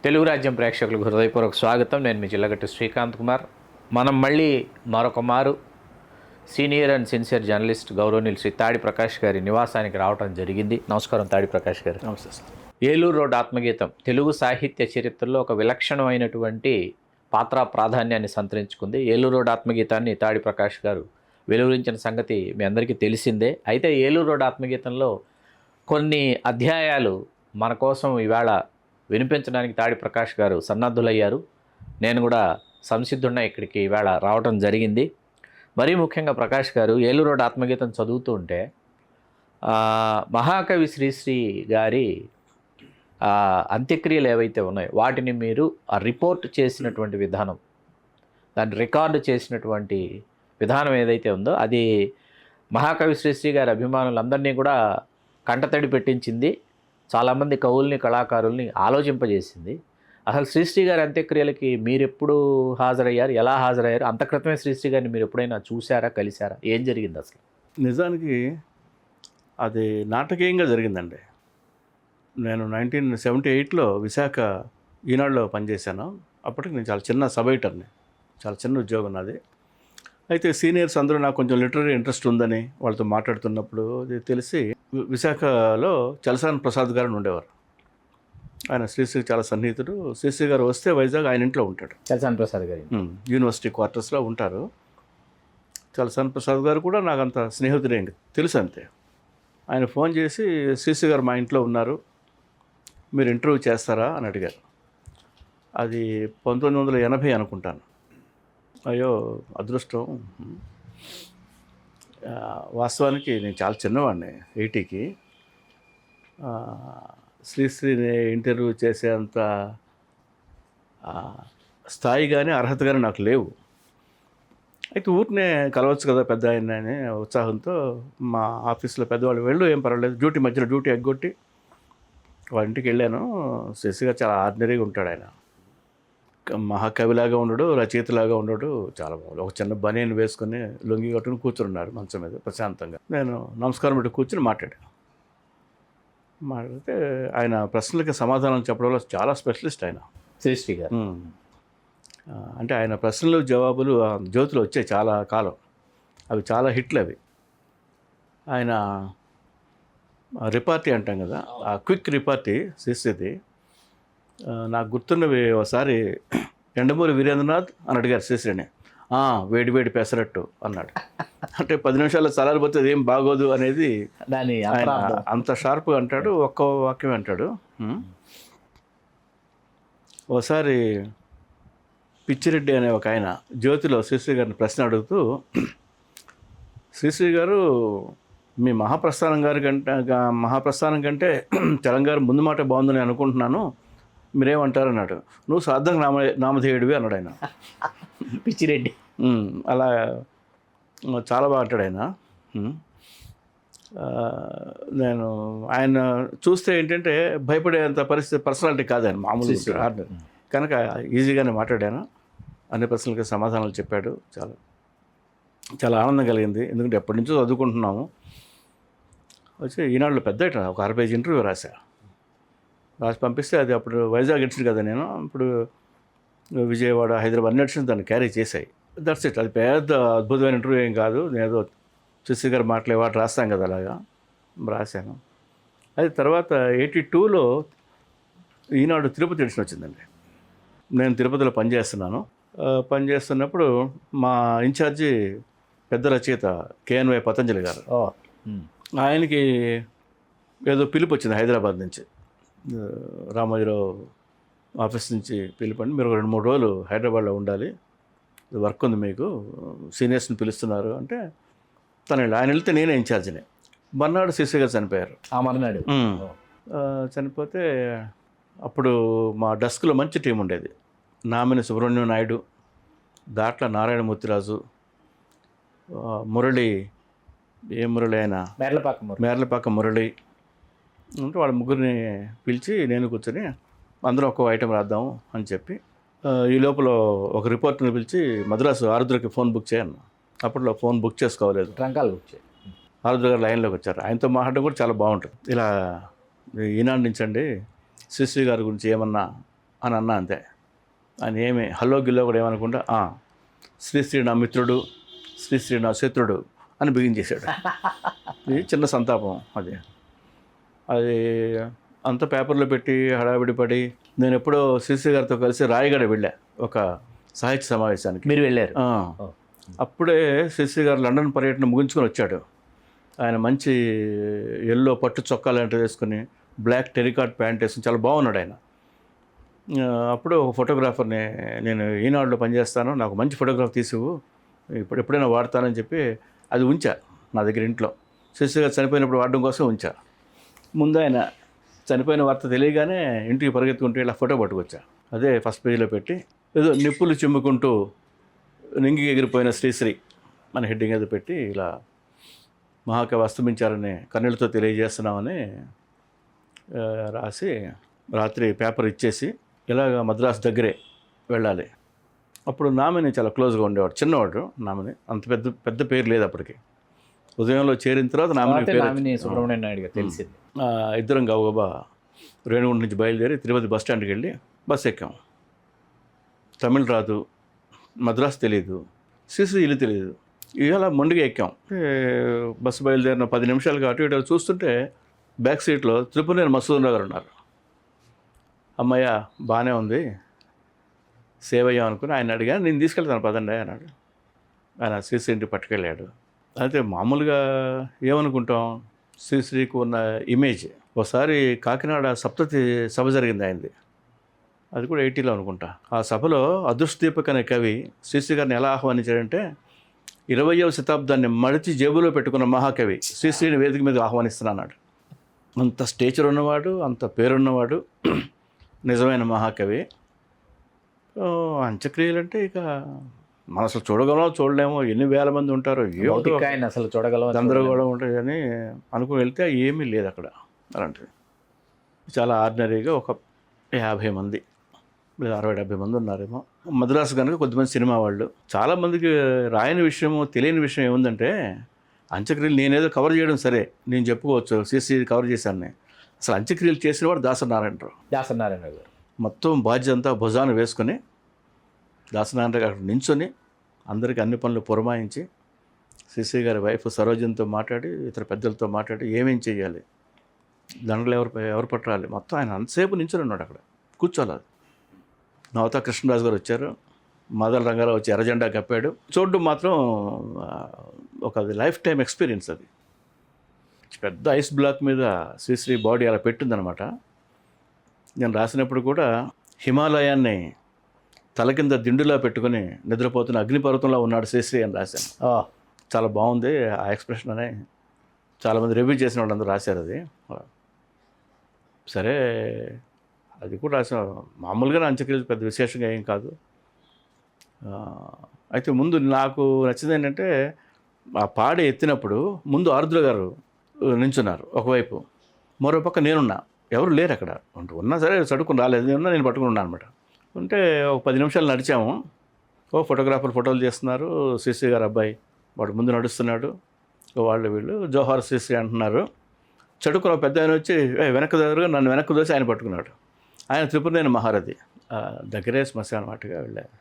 తెలుగు రాజ్యం ప్రేక్షకులకు హృదయపూర్వక స్వాగతం. నేను మీ జిల్లగట్టు శ్రీకాంత్ కుమార్. మనం మళ్ళీ మరొక మారు సీనియర్ అండ్ సిన్సియర్ జర్నలిస్ట్ గౌరవనీయులు శ్రీ తాడి ప్రకాష్ గారి నివాసానికి రావడం జరిగింది. నమస్కారం తాడి ప్రకాష్ గారు. నమస్తే సార్. ఏలూరు రోడ్ ఆత్మగీతం తెలుగు సాహిత్య చరిత్రలో ఒక విలక్షణమైనటువంటి పాత్ర ప్రాధాన్యాన్ని సంతరించుకుంది. ఏలూరు రోడ్ ఆత్మగీతాన్ని తాడి ప్రకాష్ గారు వెలువరించిన సంగతి మీ అందరికీ తెలిసిందే. అయితే ఏలూరు రోడ్ ఆత్మగీతంలో కొన్ని అధ్యాయాలు మన కోసం ఇవాళ వినిపించడానికి తాడి ప్రకాష్ గారు సన్నద్ధులయ్యారు. నేను కూడా సంసిద్ధున్న ఇక్కడికి ఇవాళ రావడం జరిగింది. మరీ ముఖ్యంగా ప్రకాష్ గారు ఏలూరు రోడ్ ఆత్మగీతం చదువుతూ ఉంటే మహాకవి శ్రీశ్రీ గారి అంత్యక్రియలు ఏవైతే ఉన్నాయో వాటిని మీరు రిపోర్ట్ చేసినటువంటి విధానం, దాన్ని రికార్డు చేసినటువంటి విధానం ఏదైతే ఉందో అది మహాకవి శ్రీశ్రీ గారి అభిమానులందరినీ కూడా కంటతడి పెట్టించింది. చాలామంది కవుల్ని, కళాకారుల్ని ఆలోచింపజేసింది. అసలు శ్రీశ్రీ గారి అంత్యక్రియలకి మీరు ఎప్పుడు హాజరయ్యారు, ఎలా హాజరయ్యారు? అంత క్రితమే శ్రీశ్రీ గారిని మీరు ఎప్పుడైనా చూసారా, కలిశారా? ఏం జరిగింది అసలు? నిజానికి అది నాటకీయంగా జరిగిందండి. నేను 1978లో విశాఖ ఈనాడులో పనిచేశాను. అప్పటికి నేను చాలా చిన్న సబ్ ఎడిటర్ని, చాలా చిన్న ఉద్యోగం నాది. అయితే సీనియర్స్ అందరూ నాకు కొంచెం లిటరరీ ఇంట్రెస్ట్ ఉందని వాళ్ళతో మాట్లాడుతున్నప్పుడు అది తెలిసి విశాఖలో చలసాని ప్రసాద్ గారు ఉండేవారు. ఆయన శ్రీశ్రీ చాలా సన్నిహితుడు. శ్రీశ్రీ గారు వస్తే వైజాగ్ ఆయన ఇంట్లో ఉంటాడు. చలసాని ప్రసాద్ గారు యూనివర్సిటీ క్వార్టర్స్లో ఉంటారు. చలసాని ప్రసాద్ గారు కూడా నాకు అంత స్నేహితుడే, తెలుసు అంతే. ఆయన ఫోన్ చేసి శ్రీశ్రీ గారు మా ఇంట్లో ఉన్నారు, మీరు ఇంటర్వ్యూ చేస్తారా అని అడిగారు. అది 1980 అనుకుంటాను. అయ్యో అదృష్టం. వాస్తవానికి నేను చాలా చిన్నవాడిని, 80కి. శ్రీశ్రీని ఇంటర్వ్యూ చేసేంత స్థాయి కానీ అర్హత కానీ నాకు లేవు. అయితే ఊరినే కలవచ్చు కదా పెద్ద ఆయన అని ఉత్సాహంతో మా ఆఫీస్లో పెద్దవాళ్ళు వెళ్ళు, ఏం పర్వాలేదు, డ్యూటీ మధ్యలో డ్యూటీ ఎగ్గొట్టి వాళ్ళ ఇంటికి వెళ్ళాను. శ్రీశ్రీ గారు చాలా ఆర్డినరీగా ఉంటాడు. ఆయన మహాకవిలాగా ఉండడు, రచయితలాగా ఉండడు. చాలా ఒక చిన్న బనీని వేసుకొని లొంగి కట్టుకుని కూర్చున్నారు మంచం మీద ప్రశాంతంగా. నేను నమస్కారం పెట్టి కూర్చుని మాట్లాడితే ఆయన ప్రశ్నలకి సమాధానం చెప్పడంలో చాలా స్పెషలిస్ట్ ఆయన శ్రీశ్రీ గారు. అంటే ఆయన ప్రశ్నలు జవాబులు జ్యోతిలో వచ్చాయి చాలా కాలం. అవి చాలా హిట్లు అవి. ఆయన రిపార్టీ అంటాం కదా, ఆ క్విక్ రిపార్టీ శ్రీశ్రీది. నాకు గుర్తున్నవి, ఒకసారి ఎండమూరి వీరేంద్రనాథ్ అని అడిగారు శ్రీశ్రీని. వేడి వేడి పెసరట్టు అన్నాడు. అంటే 10 నిమిషాల్లో చల్లారిపోతే ఏం బాగోదు అనేది దాని అంత షార్ప్గా అంటాడు. ఒక్క వాక్యం అంటాడు. ఒకసారి పిచ్చిరెడ్డి అనే ఒక ఆయన జ్యోతిలో శ్రీశ్రీ గారిని ప్రశ్న అడుగుతూ, శ్రీశ్రీ గారు మీ మహాప్రస్థానం కంటే తెలంగాణ ముందు మాట బాగుందని అనుకుంటున్నాను, మీరేమంటారు అన్నాడు. నువ్వు సార్థక నామధేయుడివి అన్నాడు ఆయన. పిచ్చిరెడ్డి అలా చాలా బాగా అంటాడు ఆయన. నేను ఆయన చూస్తే ఏంటంటే భయపడేంత పరిస్థితి, పర్సనాలిటీ కాదు ఆయన, మామూలు ఆర్డినరీ. కనుక ఈజీగానే మాట్లాడాను, అన్ని ప్రశ్నలకి సమాధానాలు చెప్పాడు. చాలా చాలా ఆనందం కలిగింది. ఎందుకంటే ఎప్పటి నుంచో చదువుకుంటున్నాము. వచ్చి ఈనాడులో పెద్ద ఒక 60 పేజీ ఇంటర్వ్యూ రాసి పంపిస్తే అది అప్పుడు వైజాగ్ ఎడిషన్ కదా, నేను ఇప్పుడు విజయవాడ, హైదరాబాద్ అన్ని ఎడిషన్స్ దాన్ని క్యారీ చేశాయి. That's it. అది పెద్ద అద్భుతమైన ఇంటర్వ్యూ ఏం కాదు. నేను శ్రీశ్రీ గారు మాట్లాడే రాస్తాం కదా, అలాగా రాశాను. అది తర్వాత 82లో ఈనాడు తిరుపతి ఎడిషన్ వచ్చిందండి. నేను తిరుపతిలో పనిచేస్తున్నప్పుడు మా ఇన్ఛార్జి పెద్ద రచయిత కేఎన్వై పతంజలి గారు, ఆయనకి ఏదో పిలుపు వచ్చింది హైదరాబాద్ నుంచి, రామోజీరావు ఆఫీస్ నుంచి పిలుపండి, మీరు 2-3 రోజులు హైదరాబాద్లో ఉండాలి, వర్క్ ఉంది మీకు, సీనియర్స్ని పిలుస్తున్నారు అంటే ఆయన వెళ్తే నేనే ఇన్ఛార్జిని. మర్నాడు శ్రీశ్రీ గారు చనిపోయారు. మర్నాడు చనిపోతే అప్పుడు మా డెస్క్లో మంచి టీం ఉండేది. నామిని సుబ్రహ్మణ్యం నాయుడు, దాట్ల నారాయణమూర్తిరాజు, మురళి, ఏ మురళి అయినా మేర్లపాక మురళి అంటే వాళ్ళ ముగ్గురిని పిలిచి నేను కూర్చొని అందరం ఒక్కో ఐటెం రాద్దాము అని చెప్పి, ఈ లోపల ఒక రిపోర్టర్ని పిలిచి మద్రాసు ఆరుద్రకి ఫోన్ బుక్ చేయను. అప్పట్లో ఫోన్ బుక్ చేసుకోలేదు, ట్రంకాలు బుక్ చేయి. ఆరుద్ర గారు లైన్లోకి వచ్చారు. ఆయనతో మాట్లాడడం కూడా చాలా బాగుంటుంది. ఇలా ఈనాడు నుంచి అండి శ్రీశ్రీ గారి గురించి ఏమన్నా అని అన్నా అంతే. ఆయన ఏమి హలో గిల్లో కూడా ఏమనుకుంటా శ్రీశ్రీ నా మిత్రుడు, శ్రీశ్రీ నా శత్రుడు అని బిగించేశాడు. ఇది చిన్న సంతాపం. అది అంత పేపర్లో పెట్టి హడావిడి పడి నేను ఎప్పుడో శ్రీశ్రీ గారితో కలిసి రాయగడ వెళ్ళా ఒక సాహిత్య సమావేశానికి. మీరు వెళ్ళారు? అప్పుడే శ్రీశ్రీ గారు లండన్ పర్యటన ముగించుకొని వచ్చాడు. ఆయన మంచి ఎల్లో పట్టు చొక్కా లాంటివి వేసుకుని బ్లాక్ టెరికాట్ ప్యాంట్ వేసుకుని చాలా బాగున్నాడు ఆయన. అప్పుడు ఒక ఫోటోగ్రాఫర్ని, నేను ఈనాడులో పనిచేస్తాను, నాకు మంచి ఫోటోగ్రాఫ్ తీసివు, ఇప్పుడు ఎప్పుడైనా వాడతానని చెప్పి అది ఉంచా నా దగ్గర ఇంట్లో. శ్రీశ్రీ గారు చనిపోయినప్పుడు వాడడం కోసం ఉంచా. ముందు ఆయన చనిపోయిన వార్త తెలియగానే ఇంటికి పరిగెత్తుకుంటూ ఇలా ఫోటో పట్టుకొచ్చా. అదే ఫస్ట్ పేజీలో పెట్టి ఏదో నిప్పులు చిమ్ముకుంటూ నింగి ఎగిరిపోయిన శ్రీశ్రీ మన హెడ్డింగ్ ఏదో పెట్టి ఇలా మహాకవి అస్తమించారని కన్నీళ్ళతో తెలియజేస్తున్నామని రాసి రాత్రి పేపర్ ఇచ్చేసి ఇలాగ మద్రాసు దగ్గరే వెళ్ళాలి. అప్పుడు నామిని చాలా క్లోజ్గా ఉండేవాడు, చిన్నవాడు నామిని, అంత పెద్ద పేరు లేదు అప్పటికి. ఉదయంలో చేరిన తర్వాత నామిని సుబ్రహ్మణ్యం నాయుడు గారు తెలిసింది. ఇద్దరం గబగబా రేణుగుంట నుంచి బయలుదేరి తిరుపతి బస్ స్టాండ్కి వెళ్ళి బస్ ఎక్కాం. తమిళ్ రాదు, మద్రాసు తెలియదు, శ్రీశ్రీ ఇల్లు తెలియదు. ఇవాళ మొండిగా ఎక్కాం. బస్సు బయలుదేరిన 10 నిమిషాలుగా అటు ఇటు చూస్తుంటే బ్యాక్ సీట్లో త్రిపురనేని మసూదన్ గారు ఉన్నారు. అమ్మయ్య బాగానే ఉంది, సేవ్ అయ్యాం అనుకుని ఆయన అడిగాను. నేను తీసుకెళ్తాను పదండి అన్నాడు. ఆయన శ్రీశ్రీ ఇంటికి పట్టుకెళ్ళాడు. అయితే మామూలుగా ఏమనుకుంటాం, శ్రీశ్రీకి ఉన్న ఇమేజ్. ఒకసారి కాకినాడ సప్తతి సభ జరిగింది ఆయనది, అది కూడా 80లో అనుకుంటా. ఆ సభలో అదృష్టదీపక్ అనే కవి శ్రీశ్రీ గారిని ఎలా ఆహ్వానించాడంటే, 20వ శతాబ్దాన్ని మడిచి జేబులో పెట్టుకున్న మహాకవి శ్రీశ్రీని వేదిక మీద ఆహ్వానిస్తున్నాడు. అంత స్టేచర్ ఉన్నవాడు, అంత పేరున్నవాడు, నిజమైన మహాకవి. అంత్యక్రియలు అంటే ఇక మనం అసలు చూడగలం చూడలేమో, ఎన్ని వేల మంది ఉంటారో, అసలు చూడగలం, గందరగోళం ఉంటుంది అని అనుకుని వెళ్తే ఏమీ లేదు అక్కడ. అలాంటివి చాలా ఆర్డినరీగా ఒక 50 మంది లేదా 60-70 మంది ఉన్నారేమో. మద్రాసు కనుక కొద్దిమంది సినిమా వాళ్ళు. చాలామందికి రాయని విషయము, తెలియని విషయం ఏముందంటే, అంత్యక్రియలు నేనేదో కవర్ చేయడం సరే, నేను చెప్పుకోవచ్చు శ్రీశ్రీ కవర్ చేశాను. అసలు అంత్యక్రియలు చేసినవాడు దాసనారాయణ గారు. మొత్తం బాధ్యత అంతా భుజాన్ని వేసుకొని దాసనారాయణ గారు అక్కడ నించొని అందరికీ అన్ని పనులు పురమాయించి, శ్రీశ్రీ గారి వైఫ్ సరోజన్తో మాట్లాడి, ఇతర పెద్దలతో మాట్లాడి ఏమేం చేయాలి, దండలు ఎవరు పట్టాలి, మొత్తం ఆయన అంతసేపు నించొని ఉన్నాడు అక్కడ, కూర్చోాలి. నవతా కృష్ణరాజు గారు వచ్చారు, మాదల రంగారావు వచ్చి ఎర్రజెండా కప్పాడు. చూడడం మాత్రం ఒక లైఫ్ టైం ఎక్స్పీరియన్స్. అది పెద్ద ఐస్ బ్లాక్ మీద శ్రీశ్రీ బాడీ అలా పెట్టిందనమాట. నేను రాసినప్పుడు కూడా హిమాలయాన్ని తల కింద దిండులా పెట్టుకుని నిద్రపోతున్న అగ్నిపర్వతంలో ఉన్నాడు శ్రీశ్రీ అని రాశాను. చాలా బాగుంది ఆ ఎక్స్ప్రెషన్ అని చాలామంది రివ్యూ చేసిన వాళ్ళందరూ రాశారు. అది సరే, అది కూడా రాసాం. మామూలుగా అంత్యక్రియలు పెద్ద విశేషంగా ఏం కాదు. అయితే ముందు నాకు నచ్చింది ఏంటంటే, ఆ పాడి ఎత్తినప్పుడు ముందు ఆరుద్ర గారు నించున్నారు ఒకవైపు, మరో పక్క నేనున్నా, ఎవరు లేరు అక్కడ. ఉన్నా సరే చడుకుని రాలేదు, నేను పట్టుకుని ఉన్నాను అనమాట. ఉంటే ఒక 10 నిమిషాలు నడిచాము. ఫోటోగ్రాఫర్ ఫోటోలు చేస్తున్నారు. శ్రీశ్రీ గారు అబ్బాయి వాడు ముందు నడుస్తున్నాడు, వాళ్ళు వీళ్ళు జోహార్ శ్రీశ్రీ అంటున్నారు. చడుకున్న పెద్ద ఆయన వచ్చి వెనక్కి దగ్గరగా నన్ను వెనక్కి దోసి ఆయన పట్టుకున్నాడు. ఆయన త్రిపురనేని మహారథి, దగ్గరే శ్మశాన వాటిగా వెళ్ళారు.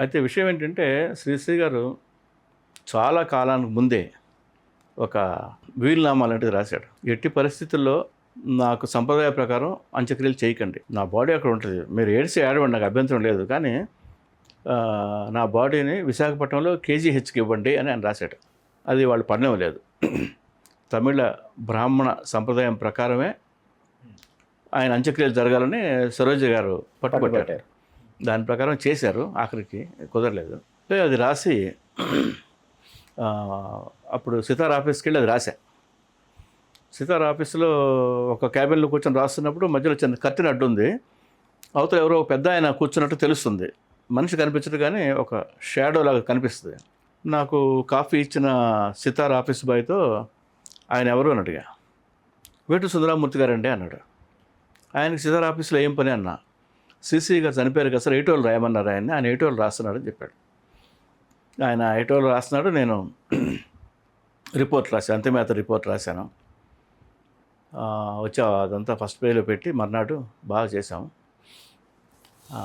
అయితే విషయం ఏంటంటే, శ్రీశ్రీ గారు చాలా కాలానికి ముందే ఒక వీలునామా లాంటిది రాశాడు. ఎట్టి పరిస్థితుల్లో నాకు సంప్రదాయ ప్రకారం అంత్యక్రియలు చేయకండి, నా బాడీ అక్కడ ఉంటుంది, మీరు ఏడవండి, నాకు అభ్యంతరం లేదు, కానీ నా బాడీని విశాఖపట్నంలో కేజీహెచ్కి ఇవ్వండి అని ఆయన రాశాడు. అది వాళ్ళు పడడం లేదు. తమిళ బ్రాహ్మణ సంప్రదాయం ప్రకారమే ఆయన అంత్యక్రియలు జరగాలని సరోజ గారు పట్టుబట్టారు. దాని ప్రకారం చేశారు. ఆఖరికి కుదరలేదు. అది రాసి అప్పుడు సితార్ ఆఫీస్కి వెళ్ళి అది రాశా. సితార్ ఆఫీస్లో ఒక క్యాబిన్లో కూర్చొని రాస్తున్నప్పుడు మధ్యలో చిన్న కత్తిని అడ్డుంది. అవతల ఎవరో పెద్ద ఆయన కూర్చున్నట్టు తెలుస్తుంది. మనిషి కనిపించదు కానీ ఒక షాడో లాగా కనిపిస్తుంది. నాకు కాఫీ ఇచ్చిన సితార్ ఆఫీస్ బాయ్తో ఆయన ఎవరు అని అడిగా. వేటు సుందరామూర్తి గారండి అన్నాడు. ఆయనకి సితార్ ఆఫీస్లో ఏం పని అన్నా. శ్రీశ్రీ గారు చనిపోయారు కదా సార్, ఎయిటోలు రాయమన్నారు ఆయన్ని, ఆయన ఎయిటోలు రాస్తున్నాడని చెప్పాడు. ఆయన ఎయిటోలు రాస్తున్నాడు, నేను రిపోర్ట్ రాశాను, అంతిమేత రిపోర్ట్ రాశాను. వచ్చా అదంతా ఫస్ట్ పేజ్లో పెట్టి మర్నాడు బాగా చేసాము. ఆ,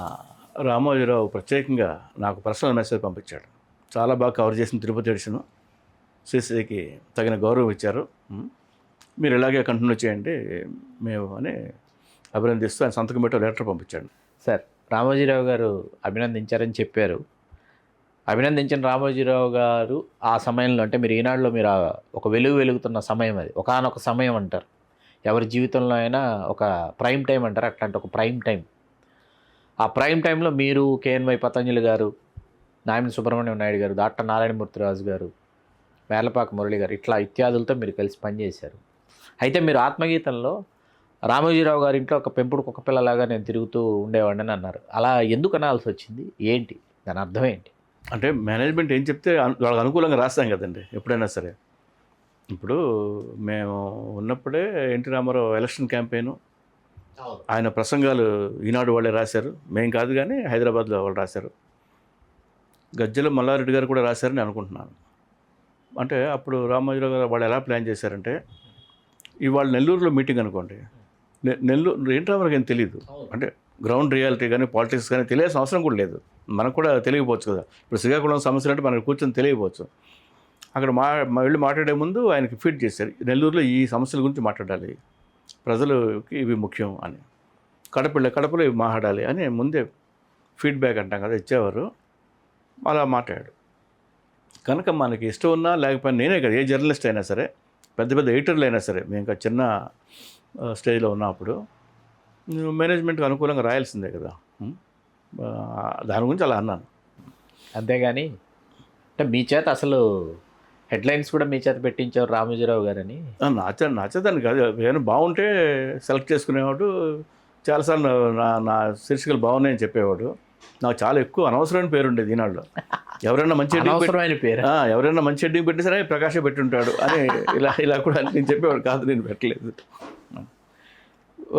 రామోజీరావు ప్రత్యేకంగా నాకు పర్సనల్ మెసేజ్ పంపించాడు. చాలా బాగా కవర్ చేసిన తిరుపతి ఎడిషన్, శ్రీశ్రీకి తగిన గౌరవం ఇచ్చారు, మీరు ఇలాగే కంటిన్యూ చేయండి మేము అని అభినందిస్తూ ఆయన సంతకం పెట్టి లెటర్ పంపించాడు. సార్, రామోజీరావు గారు అభినందించారని చెప్పారు. అభినందించిన రామోజీరావు గారు ఆ సమయంలో, అంటే మీరు ఈనాడులో మీరు ఒక వెలుగుతున్న సమయం అది, ఒకానొక సమయం అంటారు ఎవరి జీవితంలో అయినా, ఒక ప్రైమ్ టైం అంటారు, అట్లాంటి ఒక ప్రైమ్ టైం. ఆ ప్రైమ్ టైంలో మీరు, కేఎన్వై పతంజలి గారు, నాయని సుబ్రహ్మణ్యం నాయుడు గారు, డాక్టర్ నారాయణమూర్తిరాజు గారు, మేర్లపాక మురళి గారు, ఇట్లా ఇత్యాదులతో మీరు కలిసి పనిచేశారు. అయితే మీరు ఆత్మగీతంలో రామోజీరావు గారి ఇంట్లో ఒక పెంపుడు కుక్క పిల్లలాగా నేను తిరుగుతూ ఉండేవాడిని అన్నారు. అలా ఎందుకు అనాల్సి వచ్చింది? ఏంటి దాని అర్థం ఏంటి? అంటే మేనేజ్మెంట్ ఏం చెప్తే వాళ్ళకి అనుకూలంగా రాస్తాం కదండి ఎప్పుడైనా సరే. ఇప్పుడు మేము ఉన్నప్పుడే ఎన్టీ రామారావు ఎలక్షన్ క్యాంపెయిన్, ఆయన ప్రసంగాలు ఈనాడు వాళ్ళే రాశారు, మేం కాదు కానీ హైదరాబాద్లో వాళ్ళు రాశారు. గజ్జల మల్లారెడ్డి గారు కూడా రాశారని అనుకుంటున్నాను. అంటే అప్పుడు రామోజీరావు గారు వాళ్ళు ఎలా ప్లాన్ చేశారంటే, ఇవాళ నెల్లూరులో మీటింగ్ అనుకోండి, నెల్లూరు ఎన్టీ రామారావు ఏం తెలియదు, అంటే గ్రౌండ్ రియాలిటీ కానీ పాలిటిక్స్ కానీ తెలియాల్సిన అవసరం కూడా లేదు, మనకు కూడా తెలియకపోవచ్చు కదా. ఇప్పుడు శ్రీకాకుళం సమస్యలు అంటే మనకు కూర్చొని తెలియకపోవచ్చు. అక్కడ వెళ్ళి మాట్లాడే ముందు ఆయనకి ఫీడ్ చేశారు, నెల్లూరులో ఈ సమస్యల గురించి మాట్లాడాలి, ప్రజలకి ఇవి ముఖ్యం అని, కడపలో ఇవి మాట్లాడాలి అని ముందే ఫీడ్బ్యాక్ అంటాం కదా ఇచ్చేవారు. అలా మాట్లాడాడు. కనుక మనకి ఇష్టం ఉన్నా లేకపోయినా, నేనే కదా, ఏ జర్నలిస్ట్ అయినా సరే, పెద్ద పెద్ద ఎడిటర్లు అయినా సరే, మేము ఇంకా చిన్న స్టేజ్లో ఉన్నప్పుడు మేనేజ్మెంట్కి అనుకూలంగా రాయాల్సిందే కదా. దాని గురించి అలా అన్నాను. అంతేగాని అంటే మీ చేత అసలు హెడ్లైన్స్ కూడా మీ చేత పెట్టించారు రామోజీరావు గారని. నచ్చదని కాదు, ఏమైనా బాగుంటే సెలెక్ట్ చేసుకునేవాడు. చాలాసార్లు నా శీర్షికలు బాగున్నాయని చెప్పేవాడు. నాకు చాలా ఎక్కువ అనవసరమైన పేరు ఉండేది ఈనాడులో. ఎవరైనా మంచి అవసరమైన పేరు, ఎవరైనా మంచి హెడ్డింగ్ పెట్టి సరే ప్రకాశే పెట్టుంటాడు అని ఇలా కూడా నేను చెప్పేవాడు కాదు, నేను పెట్టలేదు.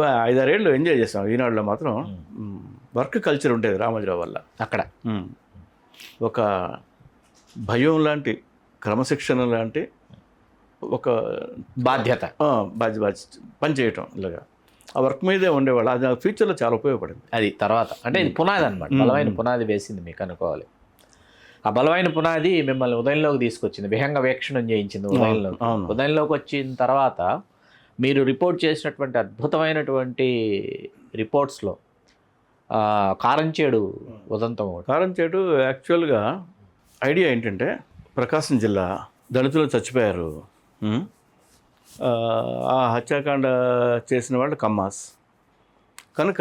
5-6 ఏళ్ళు ఎంజాయ్ చేస్తాం ఈనాడులో మాత్రం. వర్క్ కల్చర్ ఉండేది రామోజీరావు వల్ల అక్కడ. ఒక భయం లాంటి, క్రమశిక్షణ లాంటి ఒక బాధ్యత పని చేయటం, ఇలాగా ఆ వర్క్ మీదే ఉండేవాళ్ళు. అది ఫ్యూచర్లో చాలా ఉపయోగపడింది. అది తర్వాత అంటే ఇది పునాది అనమాట, బలమైన పునాది వేసింది మీకు అనుకోవాలి. ఆ బలమైన పునాది మిమ్మల్ని ఉదయంలోకి తీసుకొచ్చింది, విహంగ వీక్షణం చేయించింది ఉదయంలో. ఉదయంలోకి వచ్చిన తర్వాత మీరు రిపోర్ట్ చేసినటువంటి అద్భుతమైనటువంటి రిపోర్ట్స్లో కారంచేడు ఉదంతం. కారంచేడు యాక్చువల్గా ఐడియా ఏంటంటే, ప్రకాశం జిల్లా దళితులు చచ్చిపోయారు, ఆ హత్యాకాండ చేసిన వాళ్ళు కమ్మాస్. కనుక